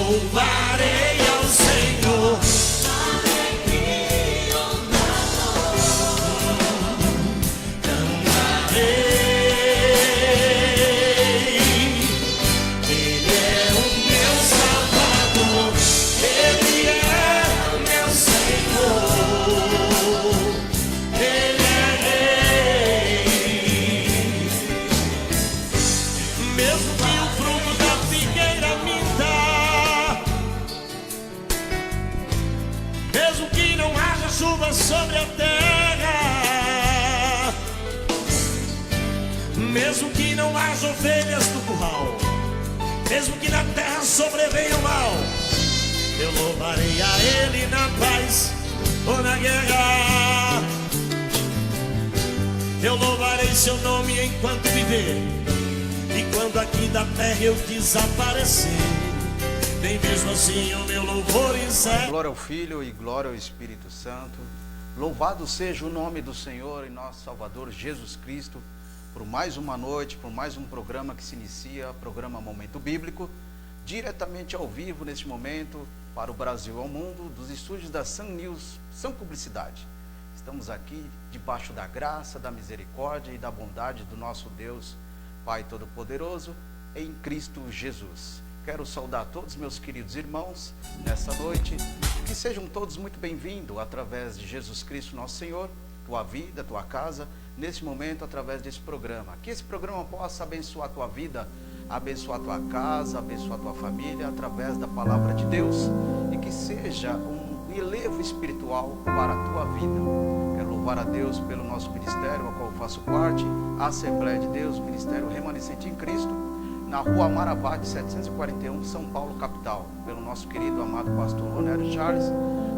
louvarei ao Senhor. Sobre a terra, mesmo que não haja ovelhas no curral, mesmo que na terra sobrevenha o mal, eu louvarei a Ele na paz ou na guerra. Eu louvarei seu nome enquanto viver, e quando aqui da terra eu desaparecer, nem mesmo assim o meu louvor encerra. Glória ao Filho e glória ao Espírito Santo. Louvado seja o nome do Senhor e nosso Salvador Jesus Cristo, por mais uma noite, por mais um programa que se inicia, programa Momento Bíblico, diretamente ao vivo neste momento, para o Brasil e ao mundo, dos estúdios da Sun News, Sun Publicidade. Estamos aqui debaixo da graça, da misericórdia e da bondade do nosso Deus, Pai Todo-Poderoso, em Cristo Jesus. Quero saudar todos meus queridos irmãos nessa noite, que sejam todos muito bem-vindos através de Jesus Cristo nosso Senhor, tua vida, tua casa, nesse momento através desse programa. Que esse programa possa abençoar a tua vida, abençoar a tua casa, abençoar a tua família, através da palavra de Deus, e que seja um elevo espiritual para a tua vida. Quero louvar a Deus pelo nosso ministério, ao qual eu faço parte, a Assembleia de Deus, Ministério Remanescente em Cristo, na rua Maravate 741, São Paulo, capital, pelo nosso querido amado pastor Ronério Charles,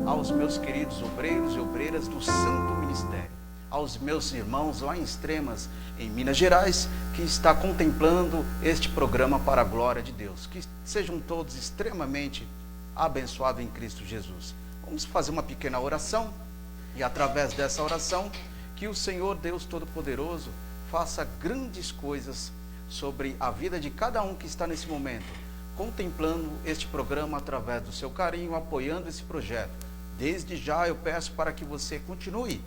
aos meus queridos obreiros e obreiras do Santo Ministério, aos meus irmãos lá em Extremas, em Minas Gerais, que está contemplando este programa para a glória de Deus. Que sejam todos extremamente abençoados em Cristo Jesus. Vamos fazer uma pequena oração, e através dessa oração, que o Senhor Deus Todo-Poderoso faça grandes coisas sobre a vida de cada um que está nesse momento, contemplando este programa através do seu carinho, apoiando esse projeto. Desde já eu peço para que você continue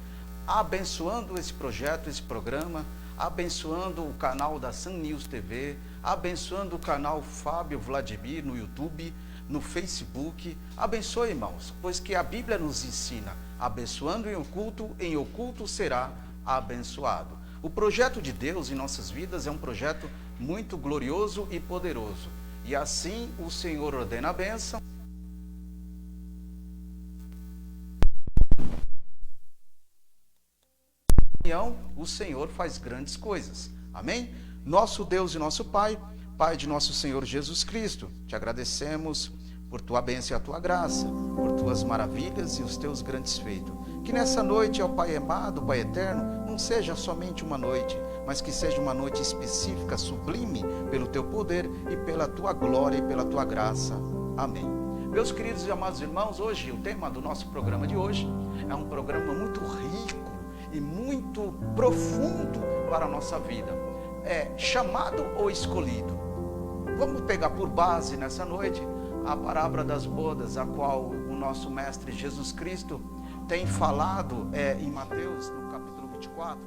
abençoando esse projeto, esse programa, abençoando o canal da Sun News TV, abençoando o canal Fábio Vladimir no YouTube, no Facebook. Abençoe, irmãos, pois que a Bíblia nos ensina, abençoando em oculto será abençoado. O projeto de Deus em nossas vidas é um projeto muito glorioso e poderoso. E assim o Senhor ordena a bênção. O Senhor faz grandes coisas. Amém? Nosso Deus e nosso Pai, Pai de nosso Senhor Jesus Cristo, te agradecemos por tua bênção e a tua graça, por tuas maravilhas e os teus grandes feitos. Que nessa noite, ó Pai amado, Pai eterno, não seja somente uma noite, mas que seja uma noite específica, sublime, pelo teu poder e pela tua glória e pela tua graça. Amém. Meus queridos e amados irmãos, hoje, o tema do nosso programa de hoje é um programa muito rico e muito profundo para a nossa vida. É chamado ou escolhido. Vamos pegar por base nessa noite a parábola das bodas, a qual o nosso mestre Jesus Cristo tem falado em Mateus, no capítulo 24,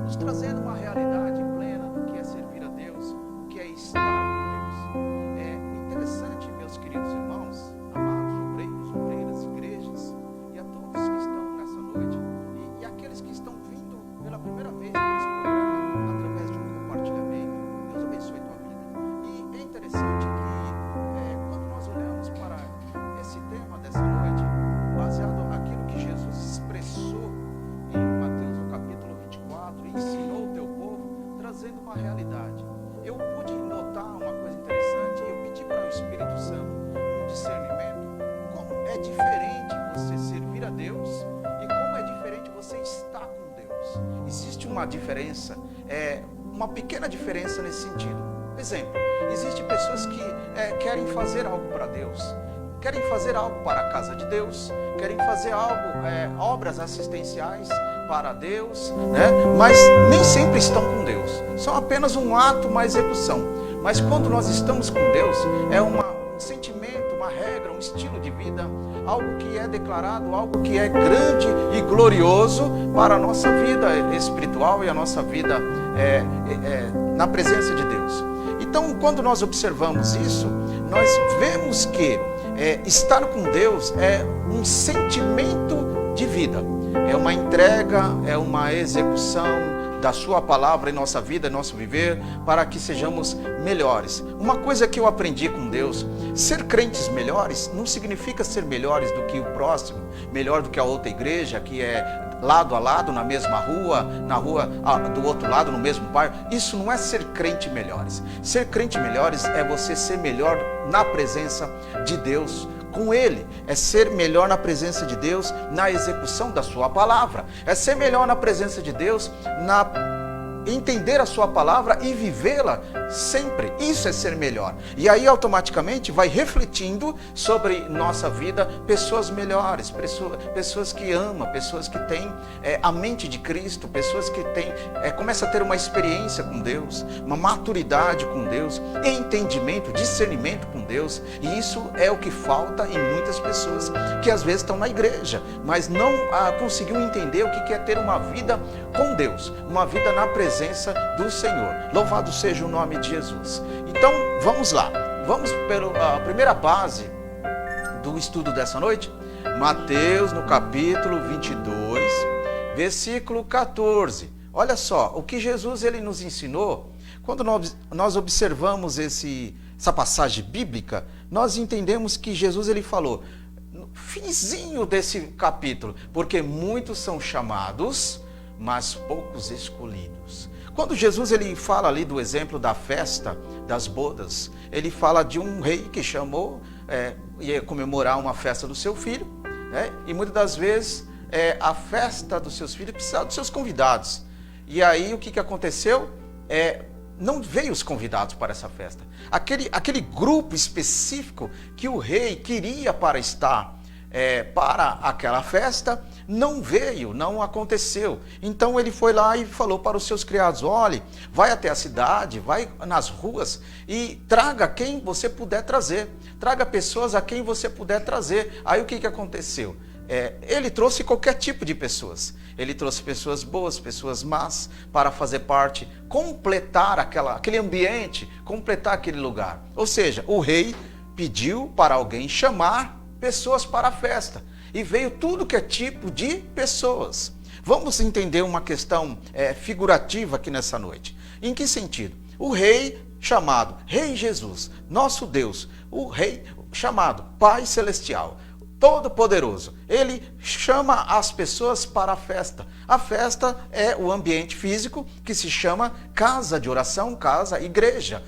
nos trazendo uma realidade plena do que é servir a Deus, o que é estar com Deus. É interessante, meus queridos irmãos, amados obreiros, obreiras, igrejas, e a todos que estão nessa noite, e aqueles que estão vindo pela primeira vez por esse programa, através de um compartilhamento. Deus abençoe tua vida. E é interessante que quando nós olhamos para esse tema dessa noite, baseado naquilo que Jesus expressou em Mateus no capítulo 24, ensinou o teu povo, trazendo uma realidade. Eu pude notar uma coisa interessante, e eu pedi para o Espírito Santo um discernimento, como é diferente você servir a Deus e como é diferente você estar com Deus. Existe uma diferença, uma pequena diferença nesse sentido. Exemplo, existem pessoas que querem fazer algo para Deus, querem fazer algo para a casa de Deus, querem fazer algo, obras assistenciais para Deus, né? Mas nem sempre estão com Deus. São apenas um ato, uma execução. Mas quando nós estamos com Deus, é um sentimento estilo de vida, algo que é declarado, algo que é grande e glorioso para a nossa vida espiritual e a nossa vida na presença de Deus. Então, quando nós observamos isso, nós vemos que estar com Deus é um sentimento de vida, é uma entrega, é uma execução da sua palavra em nossa vida, em nosso viver, para que sejamos melhores. Uma coisa que eu aprendi com Deus: ser crentes melhores não significa ser melhores do que o próximo, melhor do que a outra igreja, que é lado a lado, na mesma rua, na rua do outro lado, no mesmo bairro. Isso não é ser crente melhores. Ser crente melhores é você ser melhor na presença de Deus, com Ele. É ser melhor na presença de Deus, na execução da sua palavra. É ser melhor na presença de Deus, entender a sua palavra e vivê-la sempre. Isso é ser melhor. E aí automaticamente vai refletindo sobre nossa vida pessoas melhores, pessoas que amam, pessoas que têm a mente de Cristo, pessoas que começam a ter uma experiência com Deus, uma maturidade com Deus, entendimento, discernimento com Deus. E isso é o que falta em muitas pessoas que às vezes estão na igreja, mas não conseguiu entender o que é ter uma vida com Deus, uma vida na presença do Senhor. Louvado seja o nome de Jesus. Então, vamos lá. Vamos pela primeira base do estudo dessa noite. Mateus, no capítulo 22, versículo 14. Olha só, o que Jesus ele nos ensinou. Quando nós observamos essa passagem bíblica, nós entendemos que Jesus ele falou, no finzinho desse capítulo, porque muitos são chamados, mas poucos escolhidos. Quando Jesus ele fala ali do exemplo da festa, das bodas, ele fala de um rei que chamou, ia comemorar uma festa do seu filho, e muitas das vezes a festa dos seus filhos precisava dos seus convidados. E aí o que aconteceu? Não veio os convidados para essa festa. Aquele grupo específico que o rei queria para estar para aquela festa, não veio, não aconteceu. Então ele foi lá e falou para os seus criados: olhe, vai até a cidade, vai nas ruas e traga quem você puder trazer, traga pessoas a quem você puder trazer. Aí o que aconteceu? Ele trouxe qualquer tipo de pessoas. Ele trouxe pessoas boas, pessoas más, para fazer parte, completar aquele ambiente, completar aquele lugar. Ou seja, o rei pediu para alguém chamar pessoas para a festa. E veio tudo que é tipo de pessoas. Vamos entender uma questão figurativa aqui nessa noite. Em que sentido? O rei chamado Rei Jesus, nosso Deus, o rei chamado Pai Celestial, Todo-Poderoso, ele chama as pessoas para a festa. A festa é o ambiente físico que se chama casa de oração, casa, igreja.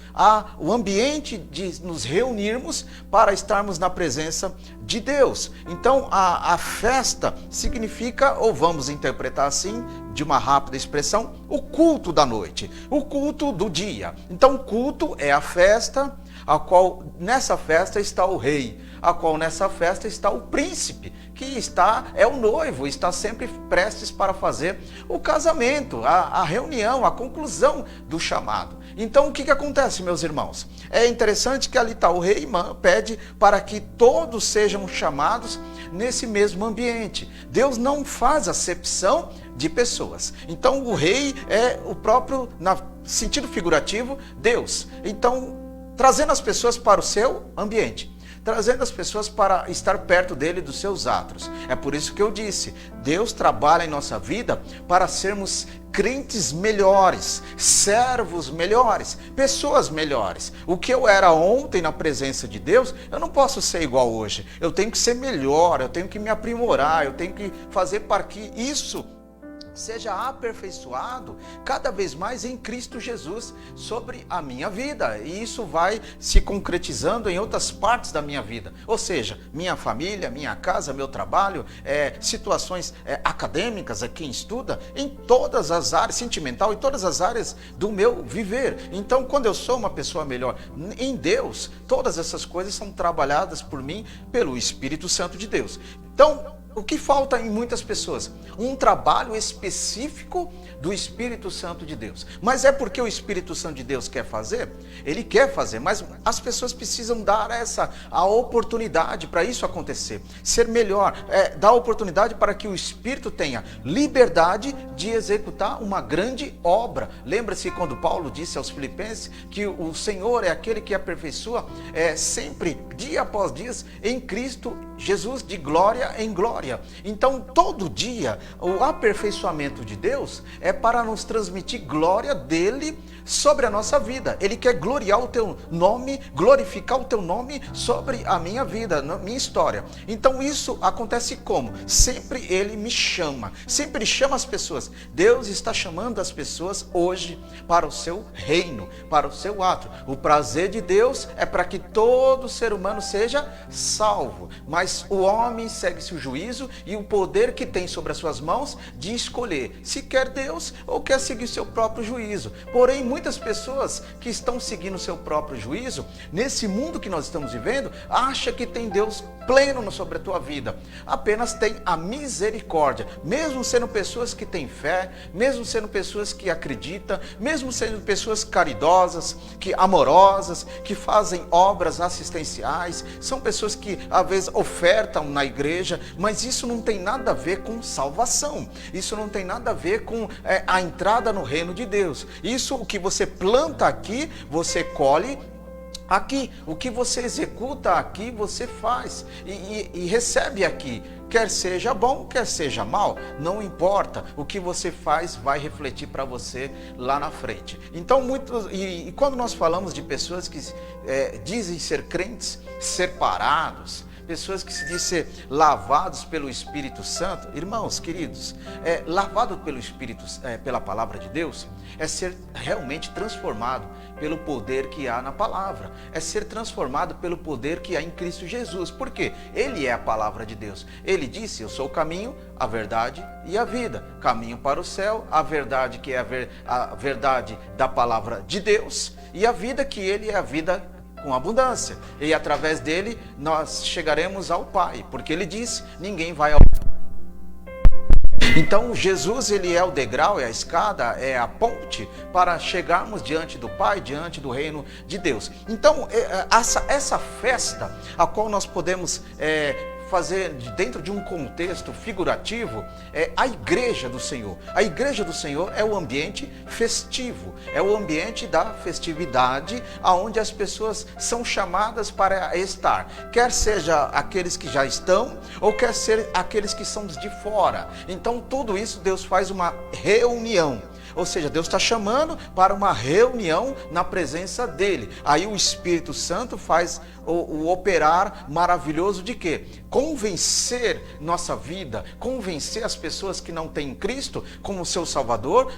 O ambiente de nos reunirmos para estarmos na presença de Deus. Então, a festa significa, ou vamos interpretar assim, de uma rápida expressão, o culto da noite, o culto do dia. Então, o culto é a festa, a qual nessa festa está o rei, a qual nessa festa está o príncipe, que é o noivo, está sempre prestes para fazer o casamento, a reunião, a conclusão do chamado. Então o que acontece, meus irmãos? É interessante que ali está o rei, pede para que todos sejam chamados nesse mesmo ambiente. Deus não faz acepção de pessoas. Então o rei é o próprio, no sentido figurativo, Deus. Então, trazendo as pessoas para o seu ambiente, trazendo as pessoas para estar perto dele, dos seus atos. É por isso que eu disse, Deus trabalha em nossa vida para sermos crentes melhores, servos melhores, pessoas melhores. O que eu era ontem na presença de Deus, eu não posso ser igual hoje. Eu tenho que ser melhor, eu tenho que me aprimorar, eu tenho que fazer para que isso seja aperfeiçoado cada vez mais em Cristo Jesus sobre a minha vida. E isso vai se concretizando em outras partes da minha vida. Ou seja, minha família, minha casa, meu trabalho, situações acadêmicas, quem estuda, em todas as áreas, sentimental, em todas as áreas do meu viver. Então, quando eu sou uma pessoa melhor em Deus, todas essas coisas são trabalhadas por mim, pelo Espírito Santo de Deus. Então, o que falta em muitas pessoas? Um trabalho específico do Espírito Santo de Deus. Mas é porque o Espírito Santo de Deus quer fazer? Ele quer fazer, mas as pessoas precisam dar a oportunidade para isso acontecer. Ser melhor, dar oportunidade para que o Espírito tenha liberdade de executar uma grande obra. Lembra-se quando Paulo disse aos Filipenses que o Senhor é aquele que aperfeiçoa sempre, dia após dia, em Cristo Jesus, de glória em glória. Então, todo dia, o aperfeiçoamento de Deus é para nos transmitir glória dele sobre a nossa vida. Ele quer gloriar o teu nome, glorificar o teu nome sobre a minha vida, na minha história. Então, isso acontece como? Sempre ele me chama, sempre chama as pessoas. Deus está chamando as pessoas hoje para o seu reino, para o seu ato. O prazer de Deus é para que todo ser humano seja salvo, mas o homem segue-se o juízo e o poder que tem sobre as suas mãos de escolher se quer Deus ou quer seguir seu próprio juízo. Porém, muitas pessoas que estão seguindo o seu próprio juízo, nesse mundo que nós estamos vivendo, acham que tem Deus pleno sobre a tua vida. Apenas tem a misericórdia, mesmo sendo pessoas que têm fé, mesmo sendo pessoas que acreditam, mesmo sendo pessoas caridosas, amorosas, que fazem obras assistenciais, são pessoas que às vezes ofertam na igreja, mas isso não tem nada a ver com salvação, isso não tem nada a ver com a entrada no reino de Deus. Isso, o que você planta aqui, você colhe aqui. O que você executa aqui, você faz e recebe aqui. Quer seja bom, quer seja mal, não importa. O que você faz vai refletir para você lá na frente. Então, quando nós falamos de pessoas que dizem ser crentes, separados, pessoas que se dizem ser lavados pelo Espírito Santo, irmãos queridos, lavado pelo Espírito, pela palavra de Deus, é ser realmente transformado pelo poder que há na palavra, é ser transformado pelo poder que há em Cristo Jesus. Por quê? Ele é a palavra de Deus. Ele disse: eu sou o caminho, a verdade e a vida. Caminho para o céu, a verdade que é a verdade da palavra de Deus, e a vida que ele é a vida com abundância. E através dele nós chegaremos ao Pai, porque ele disse: ninguém vai ao Pai. Então Jesus, ele é o degrau, é a escada, é a ponte para chegarmos diante do Pai, diante do reino de Deus. Então essa festa a qual nós podemos fazer dentro de um contexto figurativo, a igreja do Senhor. A igreja do Senhor é o ambiente festivo, é o ambiente da festividade, aonde as pessoas são chamadas para estar, quer seja aqueles que já estão, ou quer ser aqueles que são de fora. Então tudo isso Deus faz uma reunião. Ou seja, Deus está chamando para uma reunião na presença dele. Aí o Espírito Santo faz o operar maravilhoso de quê? Convencer nossa vida, convencer as pessoas que não têm Cristo como seu Salvador,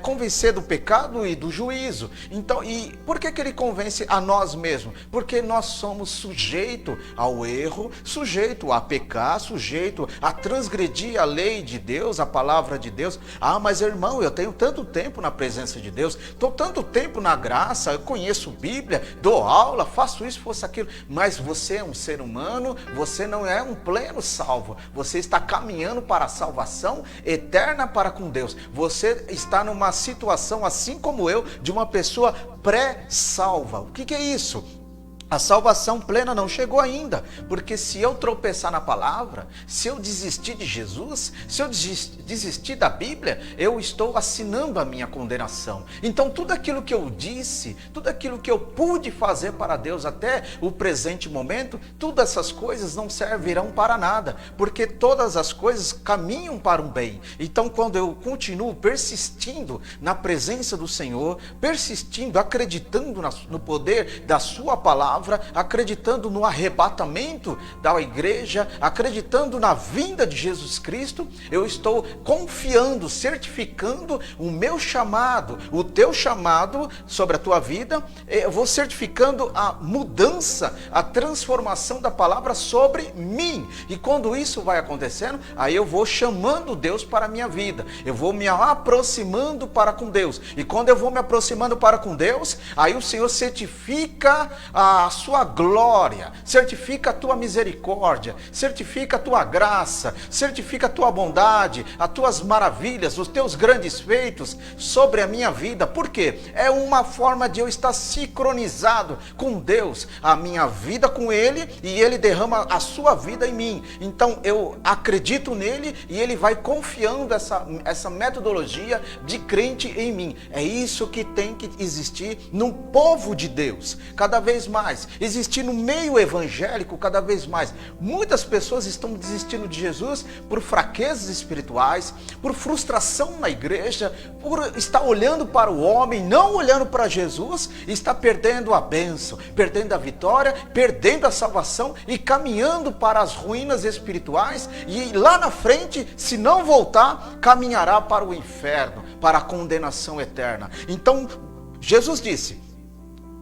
convencer do pecado e do juízo. Então, e por que ele convence a nós mesmos? Porque nós somos sujeitos ao erro, sujeito a pecar, sujeito a transgredir a lei de Deus, a palavra de Deus. Ah, mas irmão, eu tenho tanto tempo na presença de Deus, estou tanto tempo na graça, eu conheço Bíblia, dou aula, faço isso, faço aquilo. Mas você é um ser humano, você não é um pleno salvo. Você está caminhando para a salvação eterna para com Deus. Você está numa situação, assim como eu, de uma pessoa pré-salva. O que é isso? A salvação plena não chegou ainda, porque se eu tropeçar na palavra, se eu desistir de Jesus, se eu desistir da Bíblia, eu estou assinando a minha condenação. Então tudo aquilo que eu disse, tudo aquilo que eu pude fazer para Deus até o presente momento, todas essas coisas não servirão para nada, porque todas as coisas caminham para um bem. Então quando eu continuo persistindo na presença do Senhor, persistindo, acreditando no poder da sua palavra, acreditando no arrebatamento da igreja, acreditando na vinda de Jesus Cristo, eu estou confiando, certificando o meu chamado, o teu chamado sobre a tua vida. Eu vou certificando a mudança, a transformação da palavra sobre mim. E quando isso vai acontecendo, aí eu vou chamando Deus para a minha vida, eu vou me aproximando para com Deus. E quando eu vou me aproximando para com Deus, aí o Senhor certifica a a sua glória, certifica a tua misericórdia, certifica a tua graça, certifica a tua bondade, as tuas maravilhas, os teus grandes feitos sobre a minha vida. Por quê? É uma forma de eu estar sincronizado com Deus, a minha vida com Ele, e Ele derrama a sua vida em mim. Então eu acredito nele e Ele vai confiando essa metodologia de crente em mim. É isso que tem que existir no povo de Deus, cada vez mais, existir no meio evangélico cada vez mais. Muitas pessoas estão desistindo de Jesus por fraquezas espirituais, por frustração na igreja, por estar olhando para o homem, não olhando para Jesus, está perdendo a bênção, perdendo a vitória, perdendo a salvação e caminhando para as ruínas espirituais, e lá na frente, se não voltar, caminhará para o inferno, para a condenação eterna. Então Jesus disse: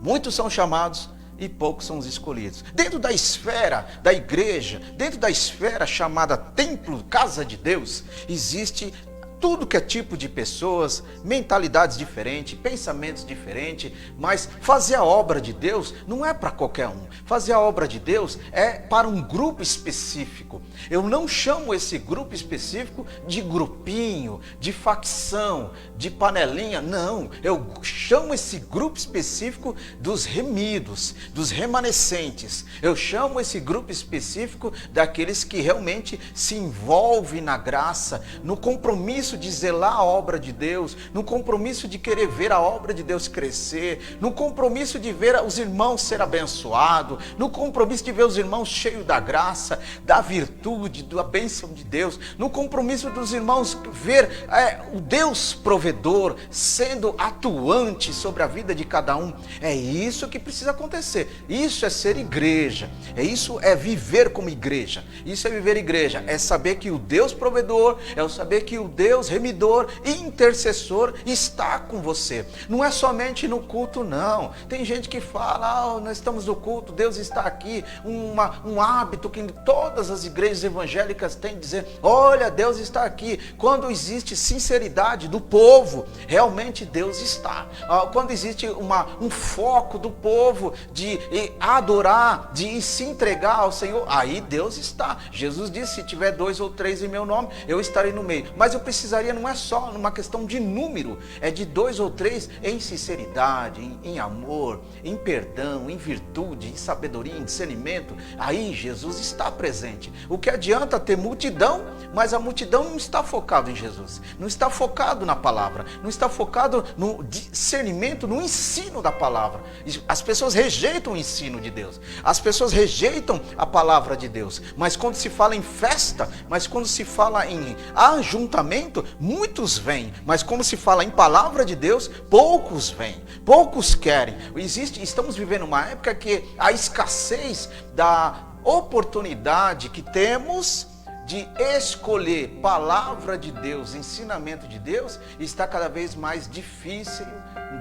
muitos são chamados e poucos são os escolhidos. Dentro da esfera da igreja, dentro da esfera chamada templo, casa de Deus, existe tudo que é tipo de pessoas, mentalidades diferentes, pensamentos diferentes, mas fazer a obra de Deus não é para qualquer um. Fazer a obra de Deus é para um grupo específico. Eu não chamo esse grupo específico de grupinho, de facção, de panelinha, não. Eu chamo esse grupo específico dos remidos, dos remanescentes. Eu chamo esse grupo específico daqueles que realmente se envolvem na graça, no compromisso de zelar a obra de Deus, no compromisso de querer ver a obra de Deus crescer, no compromisso de ver os irmãos ser abençoados, no compromisso de ver os irmãos cheios da graça, da virtude, da bênção de Deus, no compromisso dos irmãos ver o Deus provedor sendo atuante sobre a vida de cada um. É isso que precisa acontecer. Isso é ser igreja. Isso é viver como igreja. Isso é viver igreja. É saber que o Deus provedor, é saber que o Deus remidor e intercessor está com você. Não é somente no culto, não. Tem gente que fala: nós estamos no culto, Deus está aqui. Um hábito que todas as igrejas evangélicas têm de dizer: olha, Deus está aqui. Quando existe sinceridade do povo, realmente Deus está. Quando existe um foco do povo de adorar, de se entregar ao Senhor, aí Deus está. Jesus disse: se tiver 2 ou 3 em meu nome, eu estarei no meio. Mas eu precisaria, não é só numa questão de número, é de 2 ou 3 em sinceridade, em amor, em perdão, em virtude, em sabedoria, em discernimento. Aí Jesus está presente. O que adianta ter multidão, mas a multidão não está focada em Jesus, não está focado na palavra, não está focado no discernimento, no ensino da palavra. As pessoas rejeitam o ensino de Deus, as pessoas rejeitam a palavra de Deus, mas quando se fala em festa, mas quando se fala em ajuntamento, muitos vêm, mas como se fala em palavra de Deus, poucos vêm, poucos querem. Estamos vivendo uma época que a escassez da oportunidade que temos de escolher palavra de Deus, ensinamento de Deus, está cada vez mais difícil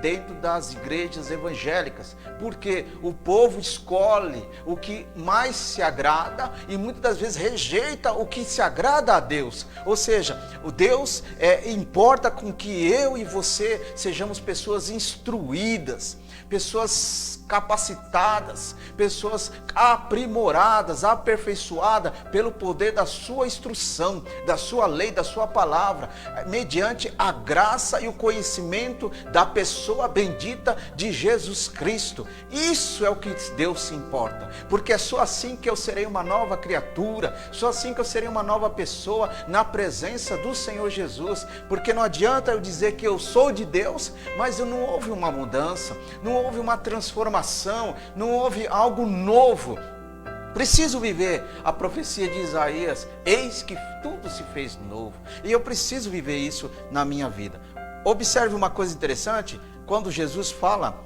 dentro das igrejas evangélicas, porque o povo escolhe o que mais se agrada e muitas das vezes rejeita o que se agrada a Deus. Ou seja, o Deus importa com que eu e você sejamos pessoas instruídas, pessoas capacitadas, pessoas aprimoradas, aperfeiçoadas pelo poder da sua instrução, da sua lei, da sua palavra, mediante a graça e o conhecimento da pessoa bendita de Jesus Cristo. Isso é o que Deus se importa, porque é só assim que eu serei uma nova criatura, só assim que eu serei uma nova pessoa na presença do Senhor Jesus, porque não adianta eu dizer que eu sou de Deus, mas não houve uma mudança, não houve uma transformação, não houve algo novo. Preciso viver a profecia de Isaías: eis que tudo se fez novo. E eu preciso viver isso na minha vida. Observe uma coisa interessante, quando Jesus fala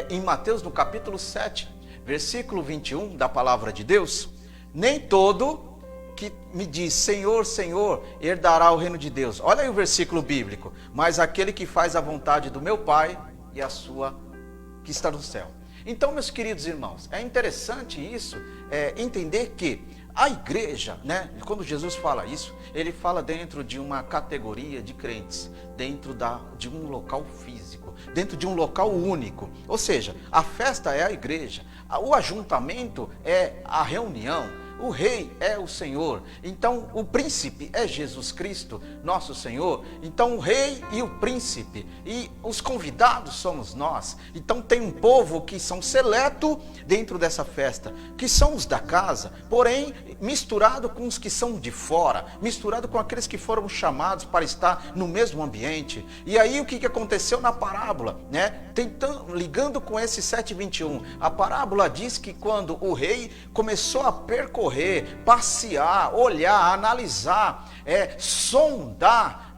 em Mateus no capítulo 7, versículo 21 da palavra de Deus: nem todo que me diz Senhor, Senhor, herdará o reino de Deus. Olha aí o versículo bíblico: mas aquele que faz a vontade do meu Pai e a sua que está no céu. Então, meus queridos irmãos, é interessante isso, entender que A igreja, né? Quando Jesus fala isso, ele fala dentro de uma categoria de crentes, dentro de um local físico, dentro de um local único. Ou seja, a festa é a igreja, o ajuntamento é a reunião. O rei é o Senhor, então o príncipe é Jesus Cristo, nosso Senhor. Então o rei e o príncipe e os convidados somos nós. Então tem um povo que são seleto dentro dessa festa, que são os da casa, porém misturado com os que são de fora, misturado com aqueles que foram chamados para estar no mesmo ambiente. E aí o que aconteceu na parábola, né? Ligando com esse 7:21, a parábola diz que quando o rei começou a percorrer, passear, olhar, analisar, sondar,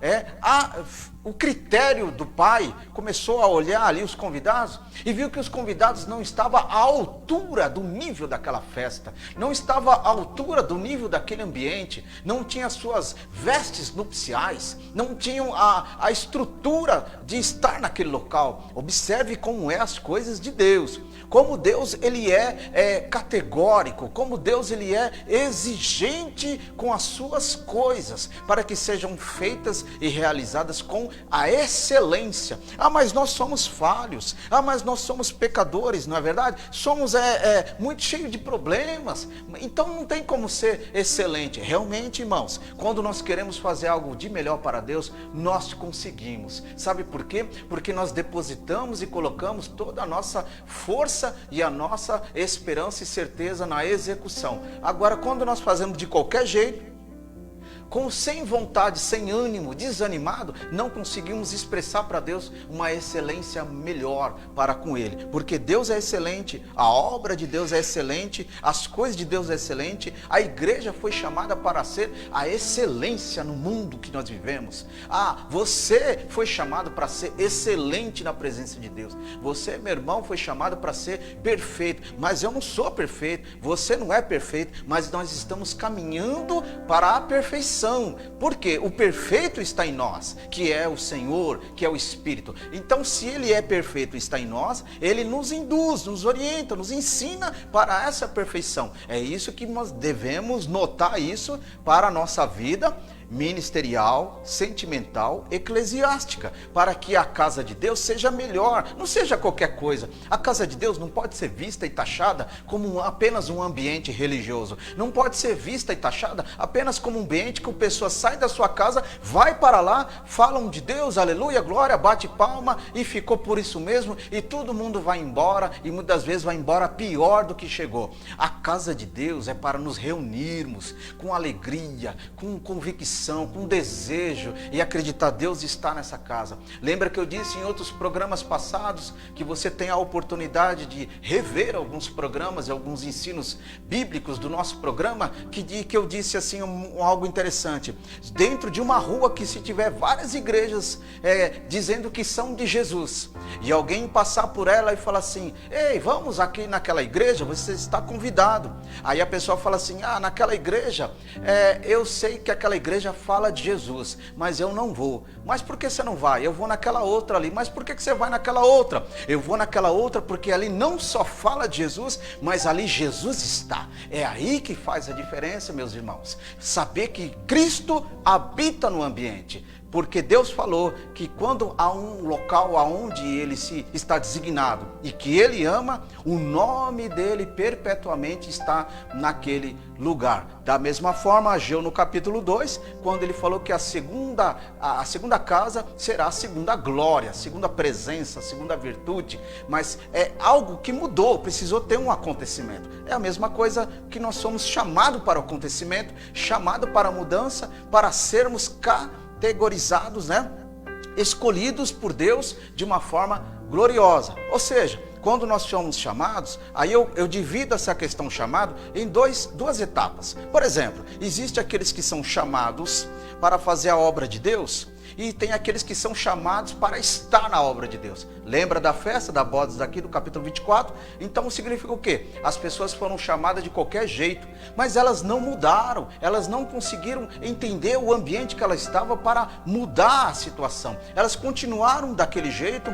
o critério do pai, começou a olhar ali os convidados e viu que os convidados não estavam à altura do nível daquela festa, não estavam à altura do nível daquele ambiente, não tinham suas vestes nupciais, não tinham a estrutura de estar naquele local. Observe como é as coisas de Deus, como Deus ele é categórico, como Deus ele é exigente com as suas coisas, para que sejam feitas e realizadas com a excelência. Mas nós somos falhos, mas nós somos pecadores, não é verdade? Somos muito cheios de problemas, então não tem como ser excelente. Realmente, irmãos, quando nós queremos fazer algo de melhor para Deus, nós conseguimos. Sabe por quê? Porque nós depositamos e colocamos toda a nossa força e a nossa esperança e certeza na execução. Agora, quando nós fazemos de qualquer jeito, sem vontade, sem ânimo, desanimado, não conseguimos expressar para Deus uma excelência melhor para com Ele, porque Deus é excelente, a obra de Deus é excelente, as coisas de Deus é excelente, a igreja foi chamada para ser a excelência no mundo que nós vivemos. Você foi chamado para ser excelente na presença de Deus, você, meu irmão, foi chamado para ser perfeito, mas eu não sou perfeito, você não é perfeito, mas nós estamos caminhando para a perfeição. Porque o perfeito está em nós, que é o Senhor, que é o Espírito. Então, se Ele é perfeito e está em nós, Ele nos induz, nos orienta, nos ensina para essa perfeição. É isso que nós devemos notar isso para a nossa vida ministerial, sentimental, eclesiástica, para que a casa de Deus seja melhor, não seja qualquer coisa. A casa de Deus não pode ser vista e taxada como apenas um ambiente religioso, não pode ser vista e taxada apenas como um ambiente que a pessoa sai da sua casa, vai para lá, falam de Deus, aleluia, glória, bate palma e ficou por isso mesmo, e todo mundo vai embora, e muitas vezes vai embora pior do que chegou. A casa de Deus é para nos reunirmos com alegria, com convicção, com desejo e acreditar, Deus está nessa casa. Lembra que eu disse em outros programas passados que você tem a oportunidade de rever alguns programas e alguns ensinos bíblicos do nosso programa, que eu disse assim algo interessante. Dentro de uma rua que se tiver várias igrejas dizendo que são de Jesus, e alguém passar por ela e falar assim, ei, vamos aqui naquela igreja, você está convidado. Aí a pessoa fala assim, naquela igreja, eu sei que aquela igreja fala de Jesus, mas eu não vou. Mas por que você não vai? Eu vou naquela outra ali. Mas por que você vai naquela outra? Eu vou naquela outra porque ali não só fala de Jesus, mas ali Jesus está. É aí que faz a diferença, meus irmãos. Saber que Cristo habita no ambiente. Porque Deus falou que quando há um local aonde Ele se está designado e que Ele ama, o nome dEle perpetuamente está naquele lugar. Da mesma forma, Ageu no capítulo 2, quando ele falou que a segunda casa será a segunda glória, a segunda presença, a segunda virtude, mas é algo que mudou, precisou ter um acontecimento. É a mesma coisa que nós somos chamados para o acontecimento, chamados para a mudança, para sermos categorizados, escolhidos por Deus de uma forma gloriosa. Ou seja, quando nós somos chamados, aí eu divido essa questão chamado em duas etapas. Por exemplo, existe aqueles que são chamados para fazer a obra de Deus, e tem aqueles que são chamados para estar na obra de Deus. Lembra da festa, da bodas aqui do capítulo 24? Então significa o quê? As pessoas foram chamadas de qualquer jeito, mas elas não mudaram, elas não conseguiram entender o ambiente que elas estavam para mudar a situação. Elas continuaram daquele jeito,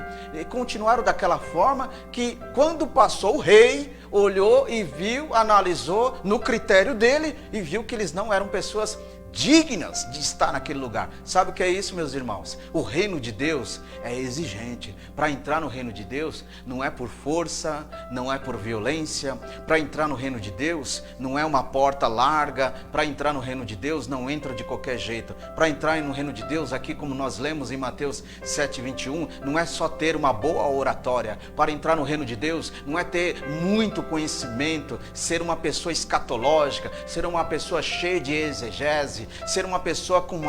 continuaram daquela forma que quando passou o rei olhou e viu, analisou no critério dele e viu que eles não eram pessoas dignas de estar naquele lugar. Sabe o que é isso, meus irmãos? O reino de Deus é exigente. Para entrar no reino de Deus, não é por força, não é por violência. Para entrar no reino de Deus, não é uma porta larga. Para entrar no reino de Deus, não entra de qualquer jeito. Para entrar no reino de Deus, aqui como nós lemos em Mateus 7:21, não é só ter uma boa oratória. Para entrar no reino de Deus, não é ter muito conhecimento, ser uma pessoa escatológica, ser uma pessoa cheia de exegese, ser uma pessoa com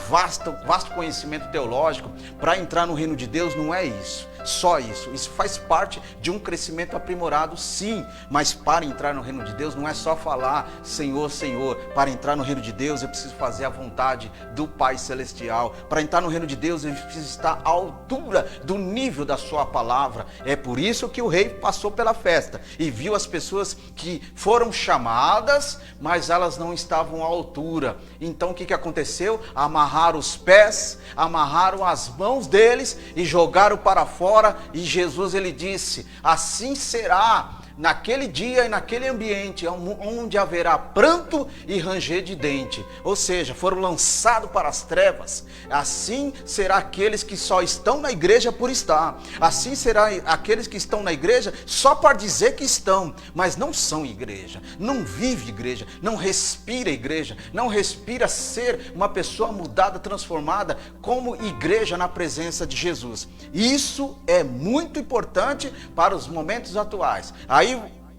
vasto conhecimento teológico. Para entrar no reino de Deus não é isso, só isso. Isso faz parte de um crescimento aprimorado, sim, mas para entrar no reino de Deus não é só falar Senhor, Senhor. Para entrar no reino de Deus eu preciso fazer a vontade do Pai Celestial. Para entrar no reino de Deus eu preciso estar à altura do nível da sua palavra. É por isso que o rei passou pela festa e viu as pessoas que foram chamadas, mas elas não estavam à altura. Então o que aconteceu? Amarraram os pés, amarraram as mãos deles e jogaram para fora. E Jesus, ele disse: assim será naquele dia e naquele ambiente onde haverá pranto e ranger de dente. Ou seja, foram lançados para as trevas. Assim será aqueles que só estão na igreja por estar. Assim será aqueles que estão na igreja só para dizer que estão, mas não são igreja, não vive igreja, não respira igreja, não respira ser uma pessoa mudada, transformada como igreja na presença de Jesus. Isso é muito importante para os momentos atuais. Aí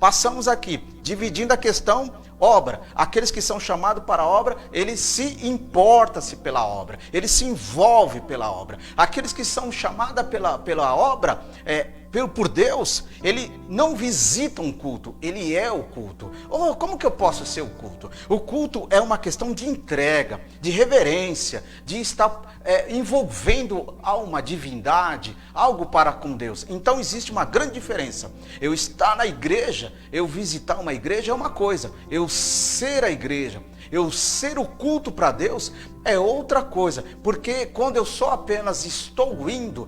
passamos aqui, dividindo a questão obra. Aqueles que são chamados para a obra, ele se importa-se pela obra, ele se envolve pela obra. Aqueles que são chamados pela obra, por Deus, ele não visita um culto, ele é o culto. Como que eu posso ser o culto? O culto é uma questão de entrega, de reverência, de estar envolvendo uma divindade, algo para com Deus. Então existe uma grande diferença. Eu estar na igreja, eu visitar uma igreja é uma coisa, eu ser a igreja, eu ser o culto para Deus é outra coisa. Porque quando eu só apenas estou indo,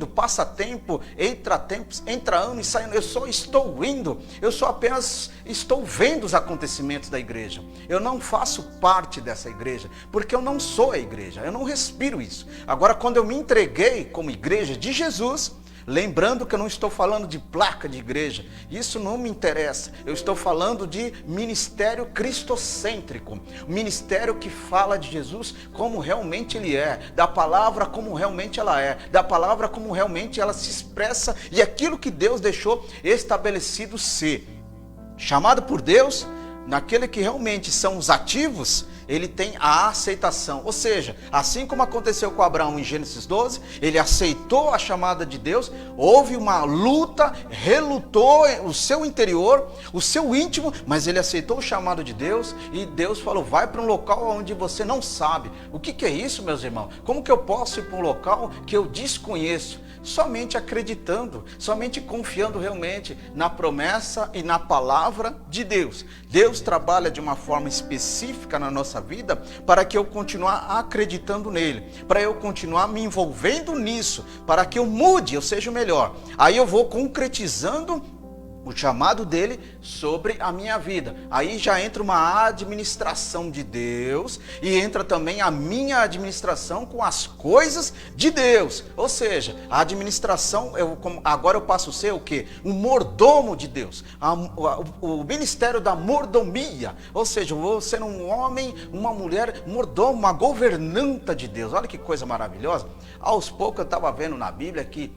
passa tempo, entra ano e sai ano, eu só estou indo, eu só apenas estou vendo os acontecimentos da igreja. Eu não faço parte dessa igreja, porque eu não sou a igreja, eu não respiro isso. Agora, quando eu me entreguei como igreja de Jesus, lembrando que eu não estou falando de placa de igreja, isso não me interessa. Eu estou falando de ministério cristocêntrico, ministério que fala de Jesus como realmente ele é, da palavra como realmente ela é, da palavra como realmente ela se expressa e aquilo que Deus deixou estabelecido ser. Chamado por Deus, naquele que realmente são os ativos, ele tem a aceitação. Ou seja, assim como aconteceu com Abraão em Gênesis 12, ele aceitou a chamada de Deus, houve uma luta, relutou o seu interior, o seu íntimo, mas ele aceitou o chamado de Deus e Deus falou: vai para um local onde você não sabe. O que é isso, meus irmãos? Como que eu posso ir para um local que eu desconheço? Somente acreditando, somente confiando realmente na promessa e na palavra de Deus. Deus trabalha de uma forma específica na nossa vida para que eu continue acreditando nele, para eu continuar me envolvendo nisso, para que eu mude, eu seja o melhor. Aí eu vou concretizando o chamado dele sobre a minha vida. Aí já entra uma administração de Deus e entra também a minha administração com as coisas de Deus. Ou seja, a administração, agora eu passo a ser o quê? Um mordomo de Deus. O ministério da mordomia. Ou seja, eu vou ser um homem, uma mulher mordomo, uma governanta de Deus. Olha que coisa maravilhosa. Aos poucos eu estava vendo na Bíblia que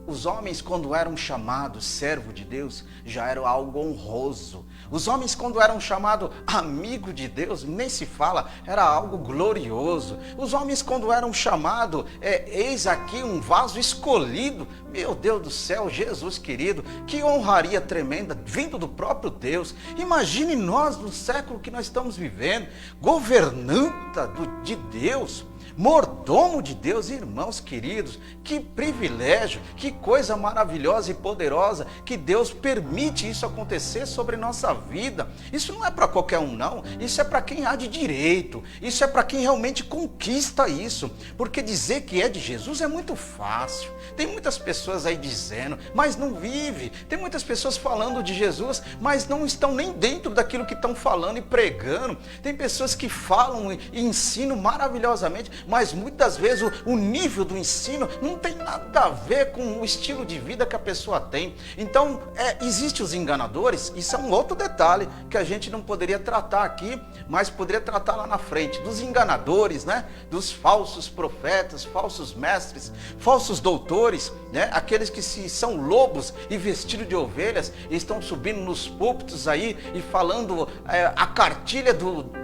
os homens, quando eram chamados servo de Deus, já era algo honroso. Os homens, quando eram chamados amigo de Deus, nem se fala, era algo glorioso. Os homens, quando eram chamados, eis aqui um vaso escolhido. Meu Deus do céu, Jesus querido, que honraria tremenda, vindo do próprio Deus. Imagine nós no século que nós estamos vivendo, governanta de Deus. mordomo de Deus. Irmãos queridos, que privilégio, que coisa maravilhosa e poderosa que Deus permite isso acontecer sobre nossa vida. Isso não é para qualquer um não, isso é para quem há de direito, isso é para quem realmente conquista isso, porque dizer que é de Jesus é muito fácil. Tem muitas pessoas aí dizendo, mas não vive. Tem muitas pessoas falando de Jesus, mas não estão nem dentro daquilo que estão falando e pregando. Tem pessoas que falam e ensinam maravilhosamente, mas muitas vezes o nível do ensino não tem nada a ver com o estilo de vida que a pessoa tem. Então, existem os enganadores. Isso é um outro detalhe que a gente não poderia tratar aqui, mas poderia tratar lá na frente, dos enganadores, né? Dos falsos profetas, falsos mestres, falsos doutores, né? Aqueles que são lobos e vestidos de ovelhas e estão subindo nos púlpitos aí e falando a cartilha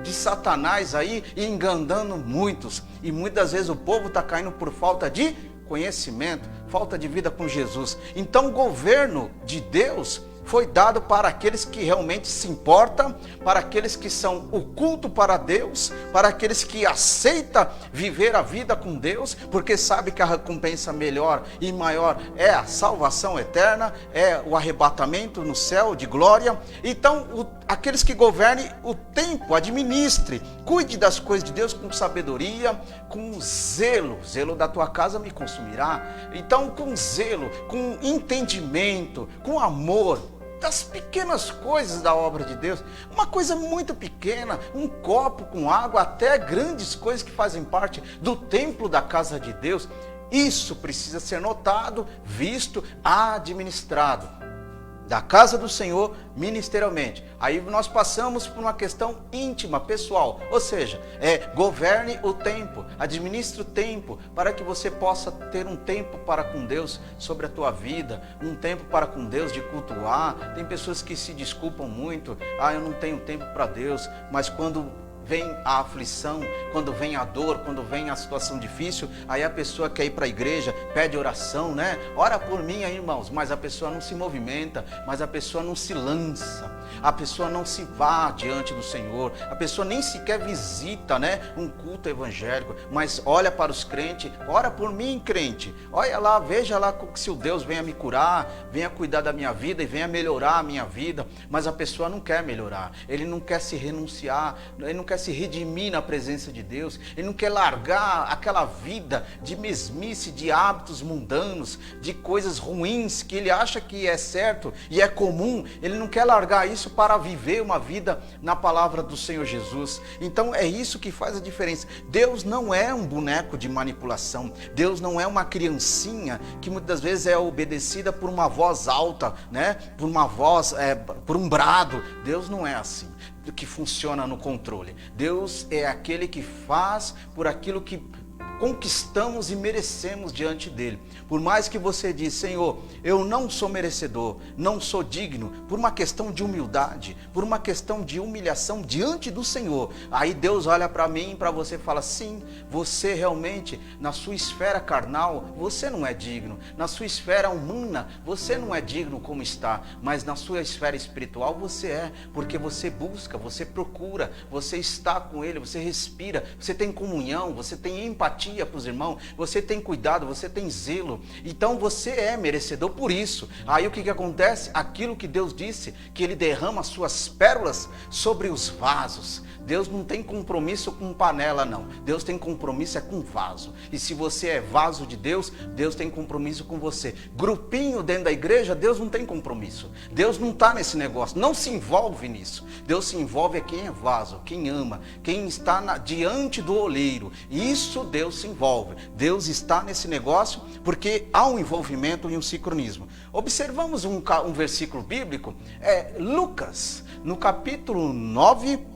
de Satanás aí e enganando muitos. E muitas vezes o povo está caindo por falta de conhecimento, falta de vida com Jesus. Então o governo de Deus foi dado para aqueles que realmente se importam, para aqueles que são o culto para Deus, para aqueles que aceitam viver a vida com Deus, porque sabe que a recompensa melhor e maior é a salvação eterna, é o arrebatamento no céu de glória. Então, aqueles que governem o tempo, administre, cuide das coisas de Deus com sabedoria, com zelo. Zelo da tua casa me consumirá. Então, com zelo, com entendimento, com amor, das pequenas coisas da obra de Deus, uma coisa muito pequena, um copo com água, até grandes coisas que fazem parte do templo da casa de Deus. Isso precisa ser notado, visto, administrado. Da casa do Senhor ministerialmente. Aí nós passamos por uma questão íntima, pessoal, ou seja, governe o tempo, administre o tempo, para que você possa ter um tempo para com Deus sobre a tua vida, um tempo para com Deus de cultuar. Tem pessoas que se desculpam muito, eu não tenho tempo para Deus, mas quando vem a aflição, quando vem a dor, quando vem a situação difícil, aí a pessoa quer ir para a igreja, pede oração, né? Ora por mim aí, irmãos, mas a pessoa não se movimenta, mas a pessoa não se lança, a pessoa não se vá diante do Senhor, a pessoa nem sequer visita, né, um culto evangélico, mas olha para os crentes, ora por mim, crente, olha lá, veja lá se o Deus venha me curar, venha cuidar da minha vida e venha melhorar a minha vida, mas a pessoa não quer melhorar, ele não quer se renunciar, ele não quer se redimir na presença de Deus, ele não quer largar aquela vida de mesmice, de hábitos mundanos, de coisas ruins que ele acha que é certo e é comum, ele não quer largar isso para viver uma vida na palavra do Senhor Jesus. Então é isso que faz a diferença. Deus não é um boneco de manipulação, Deus não é uma criancinha que muitas vezes é obedecida por uma voz alta, né? Por uma voz, por um brado. Deus não é assim que funciona no controle. Deus é aquele que faz por aquilo que conquistamos e merecemos diante dele. Por mais que você diz, Senhor, eu não sou merecedor, não sou digno, por uma questão de humildade, por uma questão de humilhação diante do Senhor, aí Deus olha para mim e para você e fala, sim, você realmente, na sua esfera carnal, você não é digno, na sua esfera humana, você não é digno como está, mas na sua esfera espiritual você é, porque você busca, você procura, você está com ele, você respira, você tem comunhão, você tem empatia para os irmãos, você tem cuidado, você tem zelo, então você é merecedor por isso. Aí o que acontece? Aquilo que Deus disse, que ele derrama suas pérolas sobre os vasos. Deus não tem compromisso com panela não, Deus tem compromisso com vaso, e se você é vaso de Deus, Deus tem compromisso com você. Grupinho dentro da igreja, Deus não tem compromisso, Deus não está nesse negócio, não se envolve nisso. Deus se envolve quem é vaso, quem ama, quem está diante do oleiro, isso Deus se envolve. Deus está nesse negócio porque há um envolvimento e um sincronismo. Observamos um versículo bíblico, Lucas, no capítulo 9,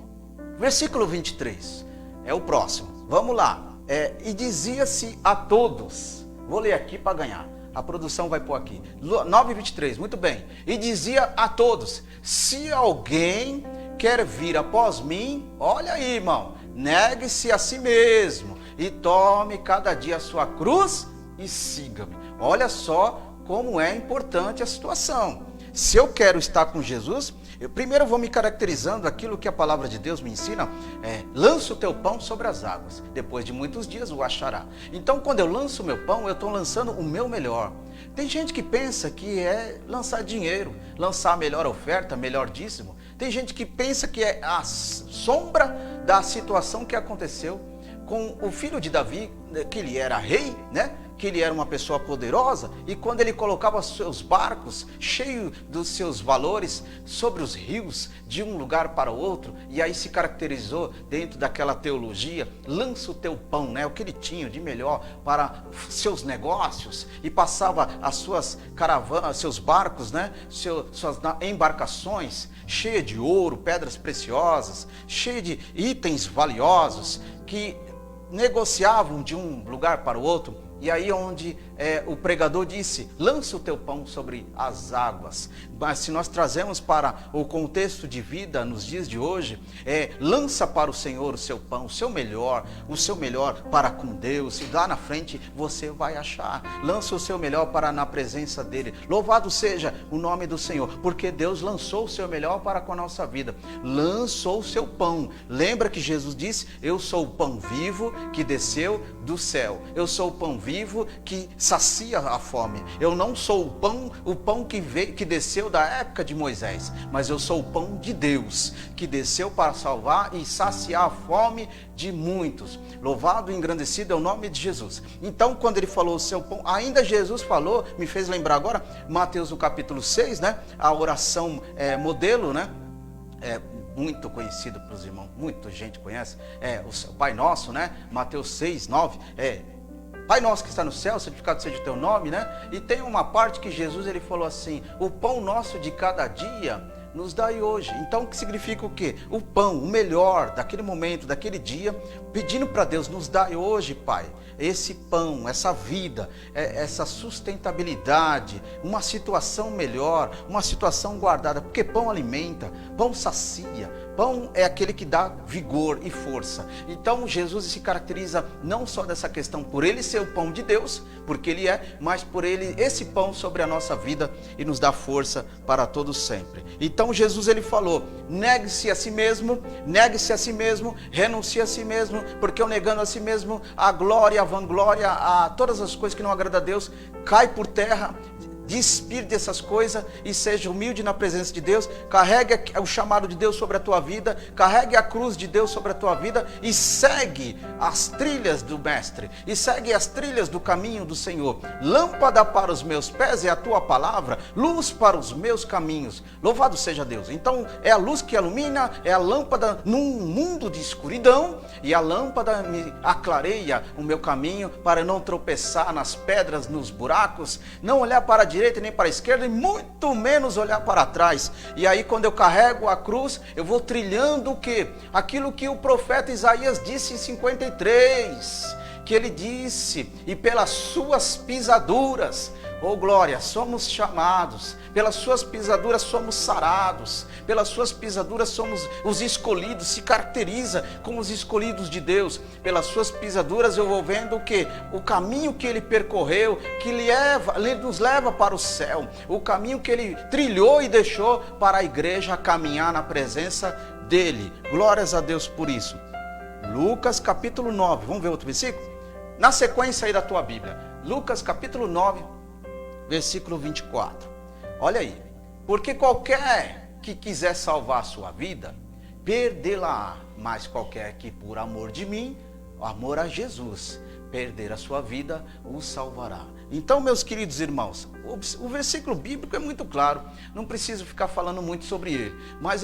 versículo 23, é o próximo, vamos lá. E dizia-se a todos, vou ler aqui para ganhar, a produção vai pôr aqui, 9:23, muito bem. E dizia a todos, se alguém quer vir após mim, olha aí, irmão, negue-se a si mesmo e tome cada dia a sua cruz e siga-me. Olha só como é importante a situação. Se eu quero estar com Jesus, Primeiro eu vou me caracterizando aquilo que a palavra de Deus me ensina, lança o teu pão sobre as águas, depois de muitos dias o achará. Então quando eu lanço o meu pão, eu estou lançando o meu melhor. Tem gente que pensa que é lançar dinheiro, lançar a melhor oferta, melhor dízimo. Tem gente que pensa que é a sombra da situação que aconteceu com o filho de Davi, que ele era rei, né? Que ele era uma pessoa poderosa, e quando ele colocava seus barcos cheios dos seus valores sobre os rios de um lugar para o outro, e aí se caracterizou dentro daquela teologia, lança o teu pão, né, o que ele tinha de melhor para seus negócios, e passava as suas caravanas, seus barcos, né, suas embarcações cheias de ouro, pedras preciosas, cheias de itens valiosos que negociavam de um lugar para o outro. E aí onde o pregador disse, lança o teu pão sobre as águas. Mas se nós trazemos para o contexto de vida nos dias de hoje, lança para o Senhor o seu pão, o seu melhor para com Deus, e lá na frente você vai achar. Lança o seu melhor para na presença dele. Louvado seja o nome do Senhor, porque Deus lançou o seu melhor para com a nossa vida. Lançou o seu pão. Lembra que Jesus disse, eu sou o pão vivo que desceu do céu. Eu sou o pão vivo que sacia a fome. Eu não sou o pão que desceu da época de Moisés, mas eu sou o pão de Deus, que desceu para salvar e saciar a fome de muitos. Louvado e engrandecido é o nome de Jesus. Então, quando ele falou o seu pão, ainda Jesus falou, me fez lembrar agora, Mateus no capítulo 6, né? A oração modelo, né? Muito conhecido para os irmãos, muita gente conhece, o Pai Nosso, né? Mateus 6, 9, Pai nosso que está no céu, santificado seja o teu nome, né? E tem uma parte que Jesus ele falou assim, o pão nosso de cada dia nos dai hoje. Então o que significa o quê? O pão, o melhor daquele momento, daquele dia, pedindo para Deus, nos dai hoje, Pai, esse pão, essa vida, essa sustentabilidade, uma situação melhor, uma situação guardada, porque pão alimenta, pão sacia, pão é aquele que dá vigor e força. Então Jesus se caracteriza não só dessa questão por ele ser o pão de Deus, porque ele mas por ele esse pão sobre a nossa vida e nos dá força para todos sempre. Então Jesus ele falou, negue-se a si mesmo, renuncie a si mesmo, porque eu negando a si mesmo, a glória, a vanglória, a todas as coisas que não agradam a Deus, cai por terra. Despire dessas coisas e seja humilde na presença de Deus. Carregue o chamado de Deus sobre a tua vida, carregue a cruz de Deus sobre a tua vida e segue as trilhas do Mestre, e segue as trilhas do caminho do Senhor. Lâmpada para os meus pés é a tua palavra, luz para os meus caminhos. Louvado seja Deus. Então é a luz que ilumina, é a lâmpada num mundo de escuridão, e a lâmpada me aclareia o meu caminho para não tropeçar nas pedras, nos buracos, não olhar para a direita nem para a esquerda, e muito menos olhar para trás. E aí quando eu carrego a cruz, eu vou trilhando o quê? Aquilo que o profeta Isaías disse em 53, que ele disse, e pelas suas pisaduras, oh glória, somos chamados, pelas suas pisaduras somos sarados, pelas suas pisaduras somos os escolhidos, se caracteriza como os escolhidos de Deus. Pelas suas pisaduras eu vou vendo o que? O caminho que ele percorreu, que ele nos leva para o céu, o caminho que ele trilhou e deixou para a igreja caminhar na presença dele. Glórias a Deus por isso. Lucas capítulo 9, vamos ver outro versículo? Na sequência aí da tua Bíblia, Lucas capítulo 9, versículo 24. Olha aí, porque qualquer que quiser salvar a sua vida, perdê-la-á, mas qualquer que por amor de mim, amor a Jesus, perder a sua vida, o salvará. Então, meus queridos irmãos, o versículo bíblico é muito claro, não preciso ficar falando muito sobre ele, mas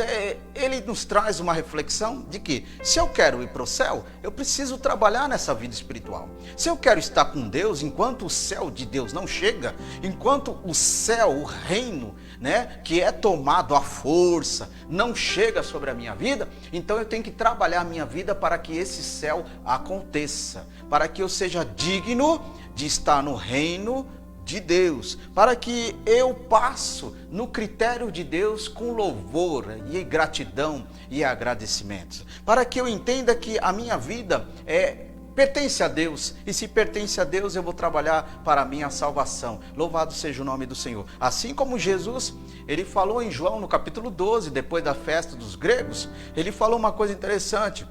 ele nos traz uma reflexão de que, se eu quero ir para o céu, eu preciso trabalhar nessa vida espiritual. Se eu quero estar com Deus, enquanto o céu de Deus não chega, enquanto o céu, o reino, né, que é tomado à força, não chega sobre a minha vida, então eu tenho que trabalhar a minha vida para que esse céu aconteça, para que eu seja digno de estar no reino de Deus, para que eu passo no critério de Deus com louvor e gratidão e agradecimentos, para que eu entenda que a minha vida pertence a Deus, e se pertence a Deus, eu vou trabalhar para a minha salvação. Louvado seja o nome do Senhor. Assim como Jesus, ele falou em João no capítulo 12, depois da festa dos gregos, ele falou uma coisa interessante,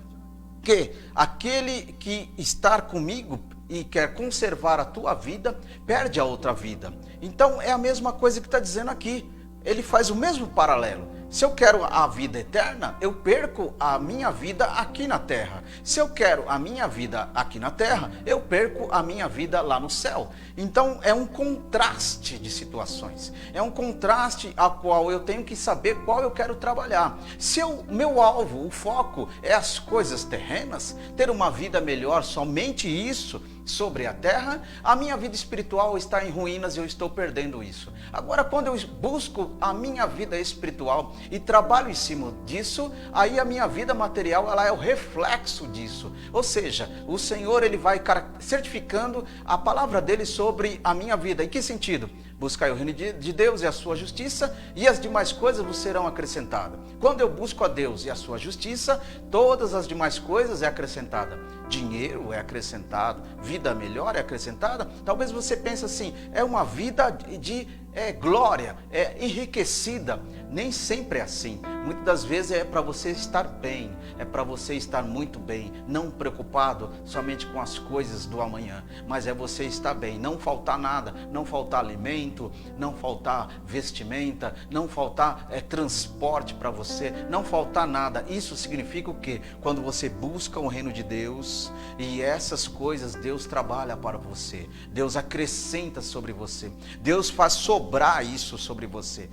que aquele que está comigo e quer conservar a tua vida, perde a outra vida. Então é a mesma coisa que está dizendo aqui, ele faz o mesmo paralelo. Se eu quero a vida eterna, eu perco a minha vida aqui na terra. Se eu quero a minha vida aqui na terra, eu perco a minha vida lá no céu. Então é um contraste de situações. É um contraste a qual eu tenho que saber qual eu quero trabalhar. Se o meu alvo, o foco é as coisas terrenas, ter uma vida melhor, somente isso, sobre a terra, a minha vida espiritual está em ruínas e eu estou perdendo isso. Agora, quando eu busco a minha vida espiritual e trabalho em cima disso, aí a minha vida material, ela é o reflexo disso. Ou seja, o Senhor, ele vai certificando a palavra dele sobre a minha vida. Em que sentido? Buscai o reino de Deus e a sua justiça, e as demais coisas vos serão acrescentadas. Quando eu busco a Deus e a sua justiça, todas as demais coisas é acrescentada. Dinheiro é acrescentado, vida melhor é acrescentada. Talvez você pense assim, é uma vida de glória, é enriquecida. Nem sempre é assim. Muitas das vezes é para você estar bem, é para você estar muito bem, não preocupado somente com as coisas do amanhã, mas é você estar bem, não faltar nada, não faltar alimento, não faltar vestimenta, não faltar transporte para você, não faltar nada. Isso significa o quê? Quando você busca o reino de Deus e essas coisas Deus trabalha para você, Deus acrescenta sobre você, Deus faz sobrar isso sobre você,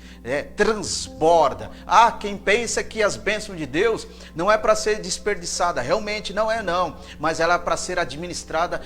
transborda. Quem pensa que as bênçãos de Deus não é para ser desperdiçada, realmente não é não, mas ela é para ser administrada,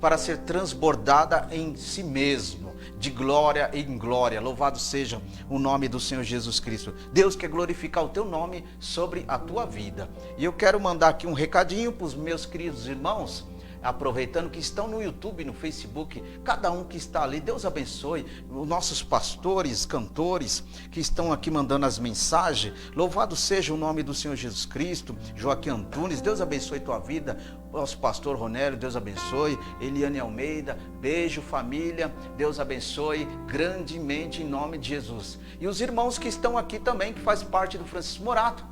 para ser transbordada em si mesmo, de glória em glória. Louvado seja o nome do Senhor Jesus Cristo. Deus quer glorificar o teu nome sobre a tua vida. E eu quero mandar aqui um recadinho para os meus queridos irmãos, aproveitando que estão no YouTube, no Facebook, cada um que está ali, Deus abençoe, os nossos pastores, cantores, que estão aqui mandando as mensagens, louvado seja o nome do Senhor Jesus Cristo. Joaquim Antunes, Deus abençoe tua vida, nosso pastor Ronélio, Deus abençoe, Eliane Almeida, beijo família, Deus abençoe grandemente em nome de Jesus. E os irmãos que estão aqui também, que fazem parte do Francisco Morato,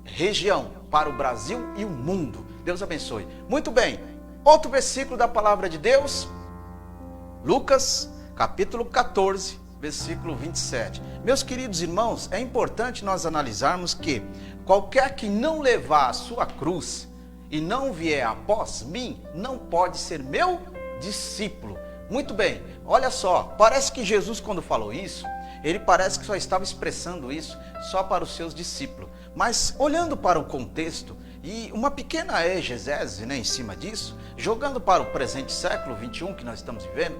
região, para o Brasil e o mundo, Deus abençoe. Muito bem. Outro versículo da palavra de Deus, Lucas, capítulo 14, versículo 27. Meus queridos irmãos, é importante nós analisarmos que qualquer que não levar a sua cruz e não vier após mim, não pode ser meu discípulo. Muito bem, olha só, parece que Jesus, quando falou isso, ele parece que só estava expressando isso só para os seus discípulos. Mas olhando para o contexto e uma pequena exegese, em cima disso, jogando para o presente século 21 que nós estamos vivendo,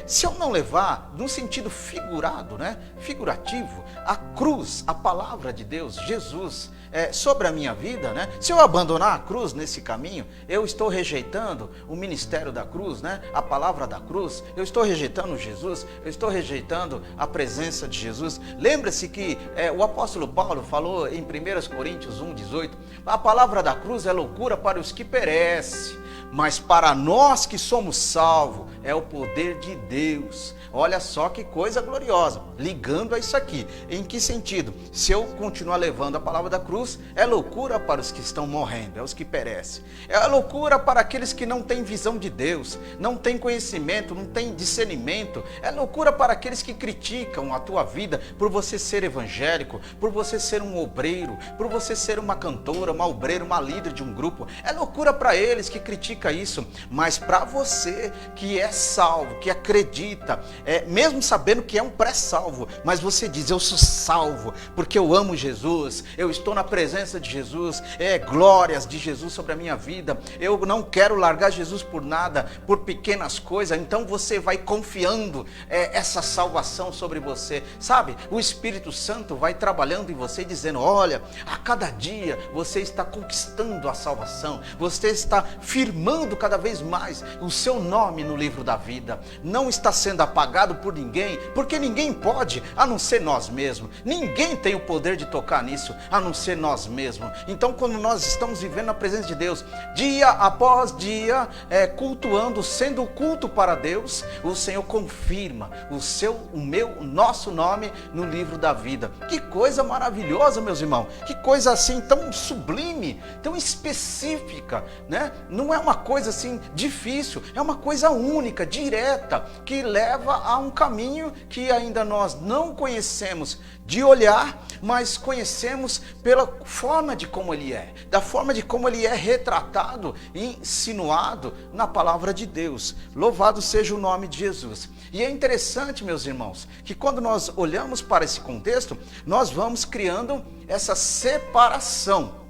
se eu não levar, num sentido figurado, figurativo, a cruz, a palavra de Deus, Jesus, sobre a minha vida, se eu abandonar a cruz nesse caminho, eu estou rejeitando o ministério da cruz, a palavra da cruz, eu estou rejeitando Jesus, eu estou rejeitando a presença de Jesus. Lembre-se que o apóstolo Paulo falou em 1 Coríntios 1,18, a palavra da cruz é loucura para os que perecem, mas para nós que somos salvos, é o poder de Deus. Olha só que coisa gloriosa, ligando a isso aqui. Em que sentido? Se eu continuar levando a palavra da cruz, é loucura para os que estão morrendo, é os que perecem. É loucura para aqueles que não têm visão de Deus, não têm conhecimento, não têm discernimento. É loucura para aqueles que criticam a tua vida por você ser evangélico, por você ser um obreiro, por você ser uma cantora, uma obreira, uma líder de um grupo. É loucura para eles que criticam isso, mas para você que é salvo, que acredita, mesmo sabendo que é um pré-salvo, mas você diz, eu sou salvo, porque eu amo Jesus, eu estou na presença de Jesus, glórias de Jesus sobre a minha vida, eu não quero largar Jesus por nada, por pequenas coisas. Então você vai confiando essa salvação sobre você, sabe? O Espírito Santo vai trabalhando em você, dizendo, olha, a cada dia você está conquistando conquistando a salvação, você está firmando cada vez mais o seu nome no livro da vida, não está sendo apagado por ninguém, porque ninguém pode, a não ser nós mesmos, ninguém tem o poder de tocar nisso, a não ser nós mesmos. Então, quando nós estamos vivendo na presença de Deus, dia após dia, cultuando, sendo culto para Deus, o Senhor confirma o nosso nome no livro da vida. Que coisa maravilhosa, meus irmãos, que coisa assim tão sublime, tão específica, né? Não é uma coisa assim difícil, é uma coisa única, direta, que leva a um caminho que ainda nós não conhecemos de olhar, mas conhecemos pela forma de como ele é, da forma de como ele é retratado e insinuado na palavra de Deus. Louvado seja o nome de Jesus. E é interessante, meus irmãos, que quando nós olhamos para esse contexto, nós vamos criando essa separação.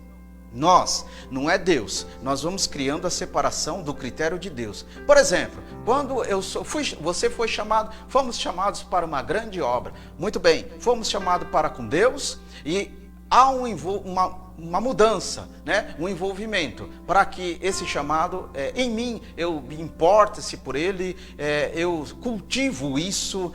Nós, não é Deus, nós vamos criando a separação do critério de Deus. Por exemplo, quando você foi chamado, fomos chamados para uma grande obra. Muito bem, fomos chamados para com Deus e há uma mudança, né? Um envolvimento, para que esse chamado, em mim, eu me importe-se por ele, eu cultivo isso,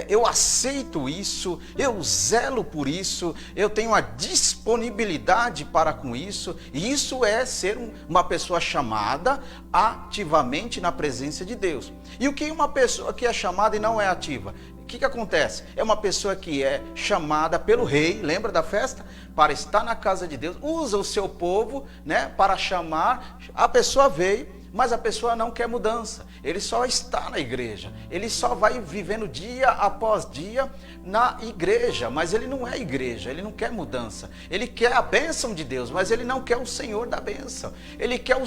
eu aceito isso, eu zelo por isso, eu tenho a disponibilidade para com isso, e isso é ser uma pessoa chamada ativamente na presença de Deus. E o que uma pessoa que é chamada e não é ativa? O que acontece? É uma pessoa que é chamada pelo rei, lembra da festa? Para estar na casa de Deus, usa o seu povo, né, para chamar, a pessoa veio, mas a pessoa não quer mudança, ele só está na igreja, ele só vai vivendo dia após dia na igreja, mas ele não é igreja, ele não quer mudança, ele quer a bênção de Deus, mas ele não quer o Senhor da bênção, ele quer o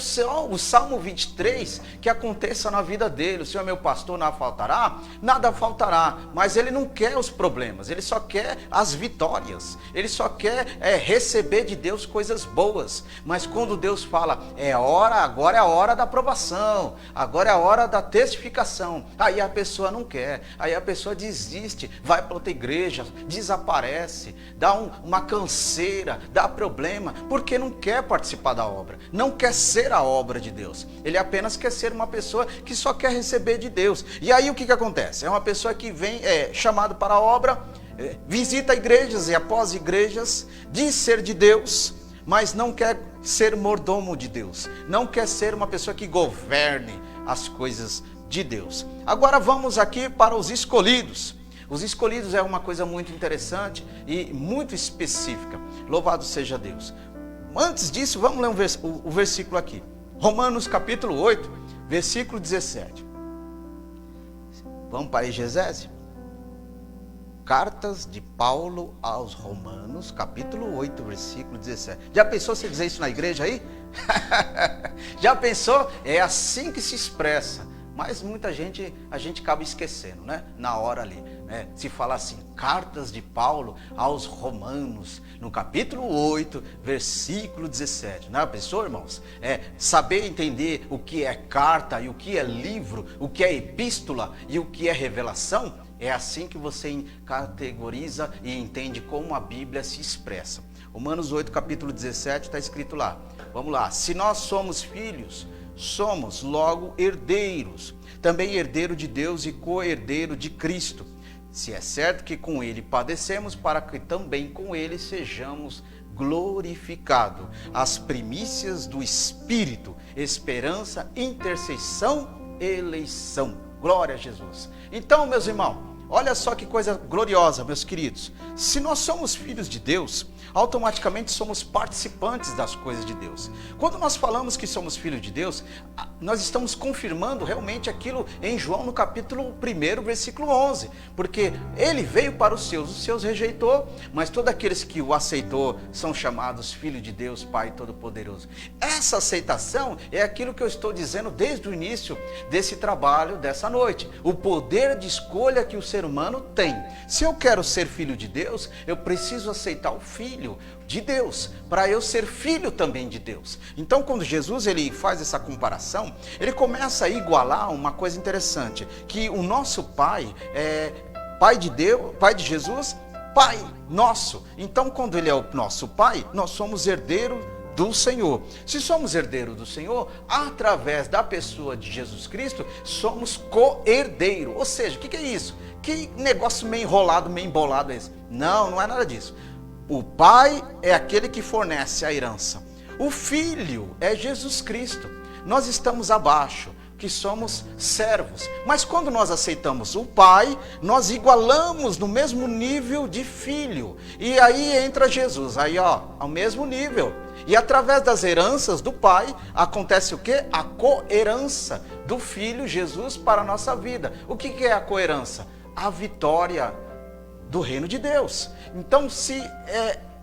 Salmo 23 que aconteça na vida dele. O Senhor é meu pastor, nada faltará, mas ele não quer os problemas, ele só quer as vitórias, ele só quer receber de Deus coisas boas. Mas quando Deus fala, agora é a hora da aprovação, agora é a hora da testificação, aí a pessoa não quer, aí a pessoa desiste, vai para outra igreja, desaparece, dá uma canseira, dá problema, porque não quer participar da obra, não quer ser a obra de Deus, ele apenas quer ser uma pessoa que só quer receber de Deus. E aí o que acontece? É uma pessoa que vem, chamado para a obra, visita igrejas e após igrejas, diz ser de Deus, mas não quer ser mordomo de Deus, não quer ser uma pessoa que governe as coisas de Deus. Agora vamos aqui para os escolhidos. Os escolhidos é uma coisa muito interessante e muito específica. Louvado seja Deus. Antes disso, vamos ler o versículo aqui. Romanos capítulo 8, versículo 17. Vamos para a exegese? Cartas de Paulo aos Romanos, capítulo 8, versículo 17. Já pensou você dizer isso na igreja aí? Já pensou? É assim que se expressa. Mas muita gente, a gente acaba esquecendo, né? Na hora ali, né? Se fala assim, cartas de Paulo aos Romanos, no capítulo 8, versículo 17. Não é, pessoal, irmãos? Saber entender o que é carta e o que é livro, o que é epístola e o que é revelação. É assim que você categoriza e entende como a Bíblia se expressa. Romanos 8, capítulo 17, está escrito lá. Vamos lá. Se nós somos filhos, somos logo herdeiros. Também herdeiro de Deus e co-herdeiro de Cristo. Se é certo que com ele padecemos, para que também com ele sejamos glorificados. As primícias do Espírito, esperança, intercessão, eleição. Glória a Jesus. Então, meus irmãos, olha só que coisa gloriosa, meus queridos. Se nós somos filhos de Deus, automaticamente somos participantes das coisas de Deus. Quando nós falamos que somos filhos de Deus, nós estamos confirmando realmente aquilo em João no capítulo 1, versículo 11. Porque ele veio para os seus rejeitou, mas todos aqueles que o aceitou são chamados filhos de Deus, Pai Todo-Poderoso. Essa aceitação é aquilo que eu estou dizendo desde o início desse trabalho, dessa noite. O poder de escolha que o ser humano tem. Se eu quero ser filho de Deus, eu preciso aceitar o Filho de Deus, para eu ser filho também de Deus. Então, quando Jesus ele faz essa comparação, ele começa a igualar uma coisa interessante, que o nosso Pai é Pai de Deus, Pai de Jesus, Pai nosso. Então, quando ele é o nosso Pai, nós somos herdeiros do Senhor. Se somos herdeiros do Senhor, através da pessoa de Jesus Cristo, somos co-herdeiro. Ou seja, o que é isso? Que negócio meio enrolado, meio embolado é esse? Não é nada disso. O pai é aquele que fornece a herança. O filho é Jesus Cristo. Nós estamos abaixo, que somos servos. Mas quando nós aceitamos o pai, nós igualamos no mesmo nível de filho. E aí entra Jesus, aí ao mesmo nível. E através das heranças do pai, acontece o quê? A coherança do filho Jesus para a nossa vida. O que é a coherança? A vitória do reino de Deus. Então,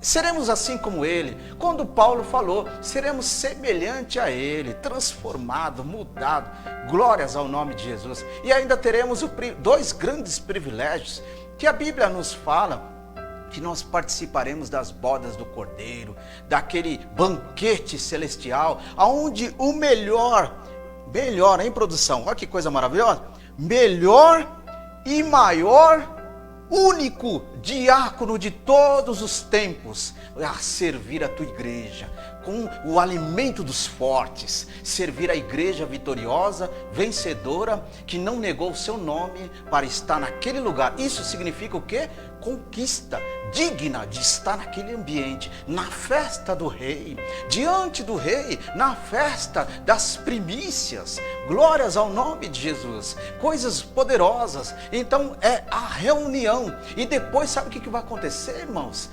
seremos assim como ele. Quando Paulo falou, seremos semelhante a ele, transformado, mudado. Glórias ao nome de Jesus. E ainda teremos dois grandes privilégios que a Bíblia nos fala, que nós participaremos das bodas do Cordeiro, daquele banquete celestial, aonde o melhor em produção, olha que coisa maravilhosa, melhor e maior único diácono de todos os tempos a servir a tua igreja com o alimento dos fortes, servir a igreja vitoriosa, vencedora, que não negou o seu nome para estar naquele lugar. Isso significa o quê? Conquista, digna de estar naquele ambiente, na festa do rei, diante do rei, na festa das primícias. Glórias ao nome de Jesus, coisas poderosas. Então é a reunião. E depois sabe o que vai acontecer, irmãos?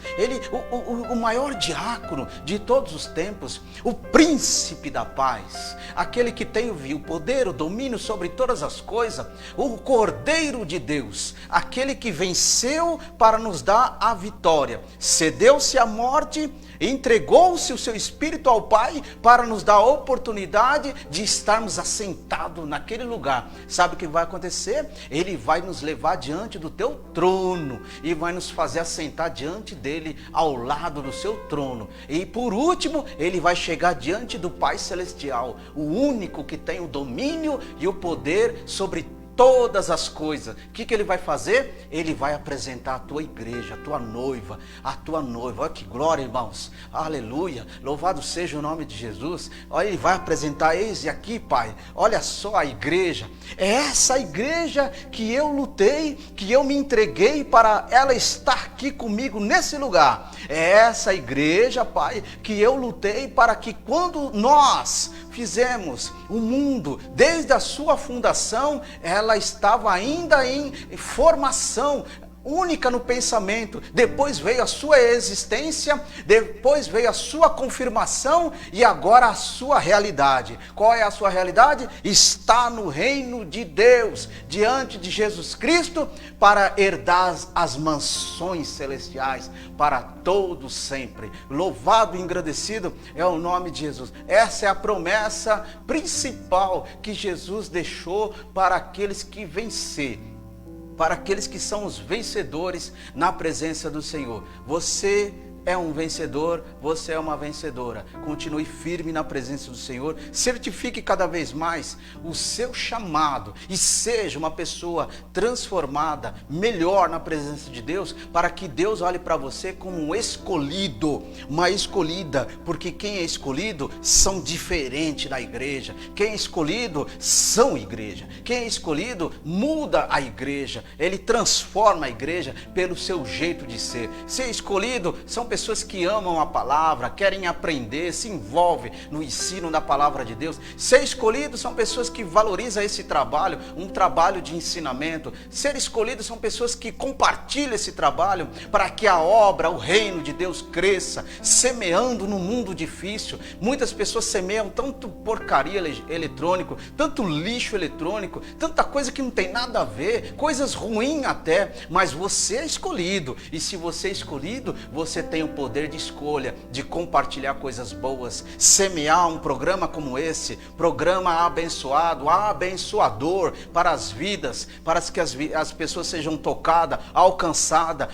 O maior diácono de todos os tempos, o príncipe da paz, aquele que tem o poder, o domínio sobre todas as coisas, o Cordeiro de Deus, aquele que venceu para nos dar a vitória, cedeu-se à morte, entregou-se o seu Espírito ao Pai para nos dar a oportunidade de estarmos assentados naquele lugar. Sabe o que vai acontecer? Ele vai nos levar diante do teu trono e vai nos fazer assentar diante dele, ao lado do seu trono. E por último, ele vai chegar diante do Pai Celestial, o único que tem o domínio e o poder sobre todas as coisas. O que ele vai fazer? Ele vai apresentar a tua igreja, a tua noiva. Olha que glória, irmãos. Aleluia. Louvado seja o nome de Jesus. Olha, ele vai apresentar, eis aqui, Pai. Olha só a igreja. É essa igreja que eu lutei, que eu me entreguei para ela estar aqui comigo nesse lugar. É essa igreja, Pai, que eu lutei para que quando nós fizemos o mundo, desde a sua fundação, ela estava ainda em formação, única no pensamento. Depois veio a sua existência, depois veio a sua confirmação e agora a sua realidade. Qual é a sua realidade? Está no reino de Deus, diante de Jesus Cristo, para herdar as mansões celestiais para todos sempre. Louvado e engrandecido é o nome de Jesus. Essa é a promessa principal que Jesus deixou para aqueles que vencer, para aqueles que são os vencedores na presença do Senhor. Você é um vencedor, você é uma vencedora. Continue firme na presença do Senhor, certifique cada vez mais o seu chamado e seja uma pessoa transformada, melhor na presença de Deus, para que Deus olhe para você como um escolhido, uma escolhida, porque quem é escolhido são diferentes da igreja. Quem é escolhido são igreja. Quem é escolhido muda a igreja, ele transforma a igreja pelo seu jeito de ser. Ser escolhido são pessoas que amam a palavra, querem aprender, se envolvem no ensino da palavra de Deus. Ser escolhido são pessoas que valorizam esse trabalho, um trabalho de ensinamento. Ser escolhido são pessoas que compartilham esse trabalho para que a obra, o reino de Deus cresça, semeando no mundo difícil. Muitas pessoas semeiam tanto porcaria eletrônico, tanto lixo eletrônico, tanta coisa que não tem nada a ver, coisas ruins até, mas você é escolhido. E se você é escolhido, você tem o poder de escolha, de compartilhar coisas boas, semear um programa como esse, programa abençoado, abençoador para as vidas, para que as pessoas sejam tocadas, alcançadas,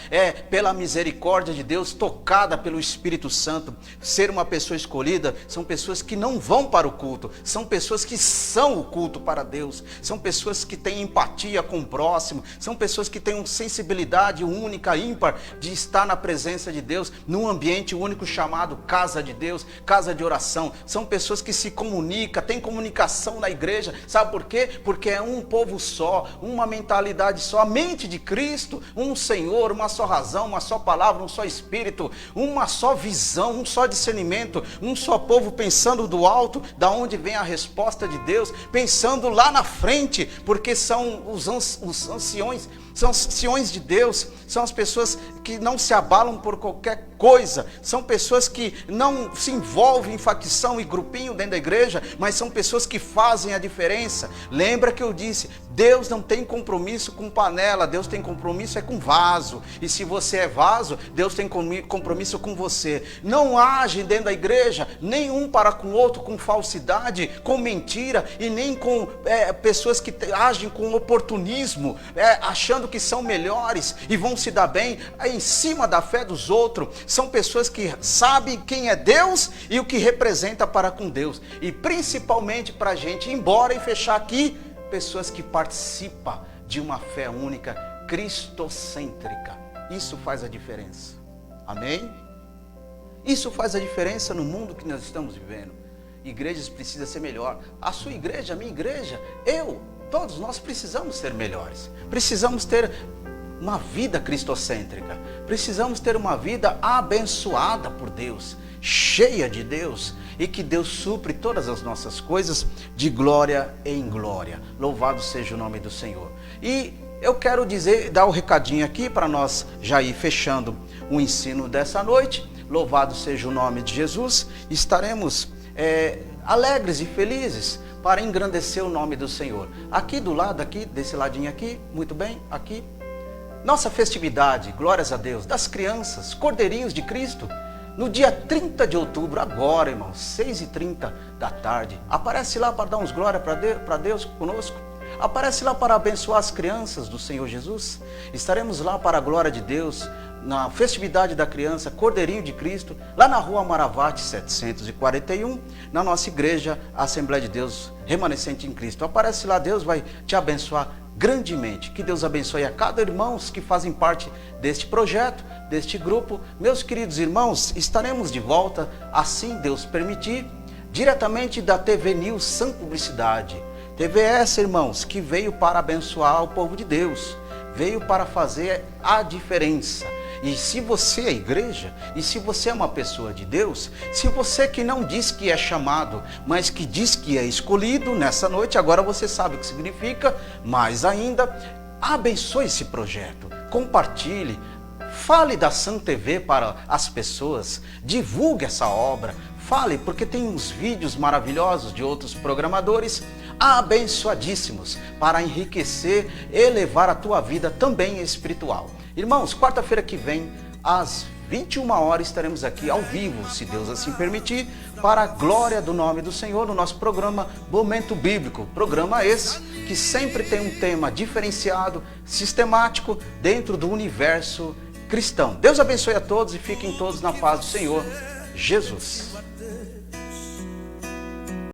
pela misericórdia de Deus, tocada pelo Espírito Santo. Ser uma pessoa escolhida são pessoas que não vão para o culto, são pessoas que são o culto para Deus, são pessoas que têm empatia com o próximo, são pessoas que têm uma sensibilidade única, ímpar, de estar na presença de Deus. Deus, num ambiente único chamado casa de Deus, casa de oração. São pessoas que se comunicam, tem comunicação na igreja. Sabe por quê? Porque é um povo só, uma mentalidade só, a mente de Cristo, um Senhor, uma só razão, uma só palavra, um só Espírito, uma só visão, um só discernimento, um só povo pensando do alto, da onde vem a resposta de Deus, pensando lá na frente, porque são os anciões, são os anciões de Deus, são as pessoas que não se abalam por qualquer coisa, são pessoas que não se envolvem em facção e grupinho dentro da igreja, mas são pessoas que fazem a diferença. Lembra que eu disse, Deus não tem compromisso com panela, Deus tem compromisso com vaso, e se você é vaso, Deus tem compromisso com você. Não age dentro da igreja, nenhum para com o outro com falsidade, com mentira, e nem com pessoas que agem com oportunismo, achando que são melhores e vão se dar bem em cima da fé dos outros. São pessoas que sabem quem é Deus e o que representa para com Deus. E principalmente para a gente ir embora e fechar aqui, pessoas que participam de uma fé única, cristocêntrica. Isso faz a diferença. Amém? Isso faz a diferença no mundo que nós estamos vivendo. Igrejas precisam ser melhor. A sua igreja, a minha igreja, todos nós precisamos ser melhores. Precisamos ter uma vida cristocêntrica. Precisamos ter uma vida abençoada por Deus, cheia de Deus, e que Deus supre todas as nossas coisas de glória em glória. Louvado seja o nome do Senhor. E eu quero dar o recadinho aqui para nós já ir fechando o ensino dessa noite. Louvado seja o nome de Jesus. Estaremos alegres e felizes para engrandecer o nome do Senhor. Aqui do lado, aqui, desse ladinho aqui, muito bem, aqui, nossa festividade, glórias a Deus, das crianças, Cordeirinhos de Cristo, no dia 30 de outubro, agora, irmãos, 6h30 da tarde. Aparece lá para dar uns glórias para Deus conosco. Aparece lá para abençoar as crianças do Senhor Jesus. Estaremos lá para a glória de Deus, na festividade da criança, Cordeirinho de Cristo, lá na rua Maravate 741, na nossa igreja, Assembleia de Deus Remanescente em Cristo. Aparece lá, Deus vai te abençoar grandemente. Que Deus abençoe a cada irmão que fazem parte deste projeto, deste grupo. Meus queridos irmãos, estaremos de volta, assim Deus permitir, diretamente da TV News Sem Publicidade. TV essa, irmãos, que veio para abençoar o povo de Deus, veio para fazer a diferença. E se você é igreja, e se você é uma pessoa de Deus, se você que não diz que é chamado, mas que diz que é escolhido nessa noite, agora você sabe o que significa, mais ainda, abençoe esse projeto, compartilhe, fale da Sam TV para as pessoas, divulgue essa obra, fale, porque tem uns vídeos maravilhosos de outros programadores, abençoadíssimos, para enriquecer e elevar a tua vida também espiritual. Irmãos, quarta-feira que vem, às 21 horas, estaremos aqui ao vivo, se Deus assim permitir, para a glória do nome do Senhor, no nosso programa Momento Bíblico. Programa esse que sempre tem um tema diferenciado, sistemático, dentro do universo cristão. Deus abençoe a todos e fiquem todos na paz do Senhor Jesus.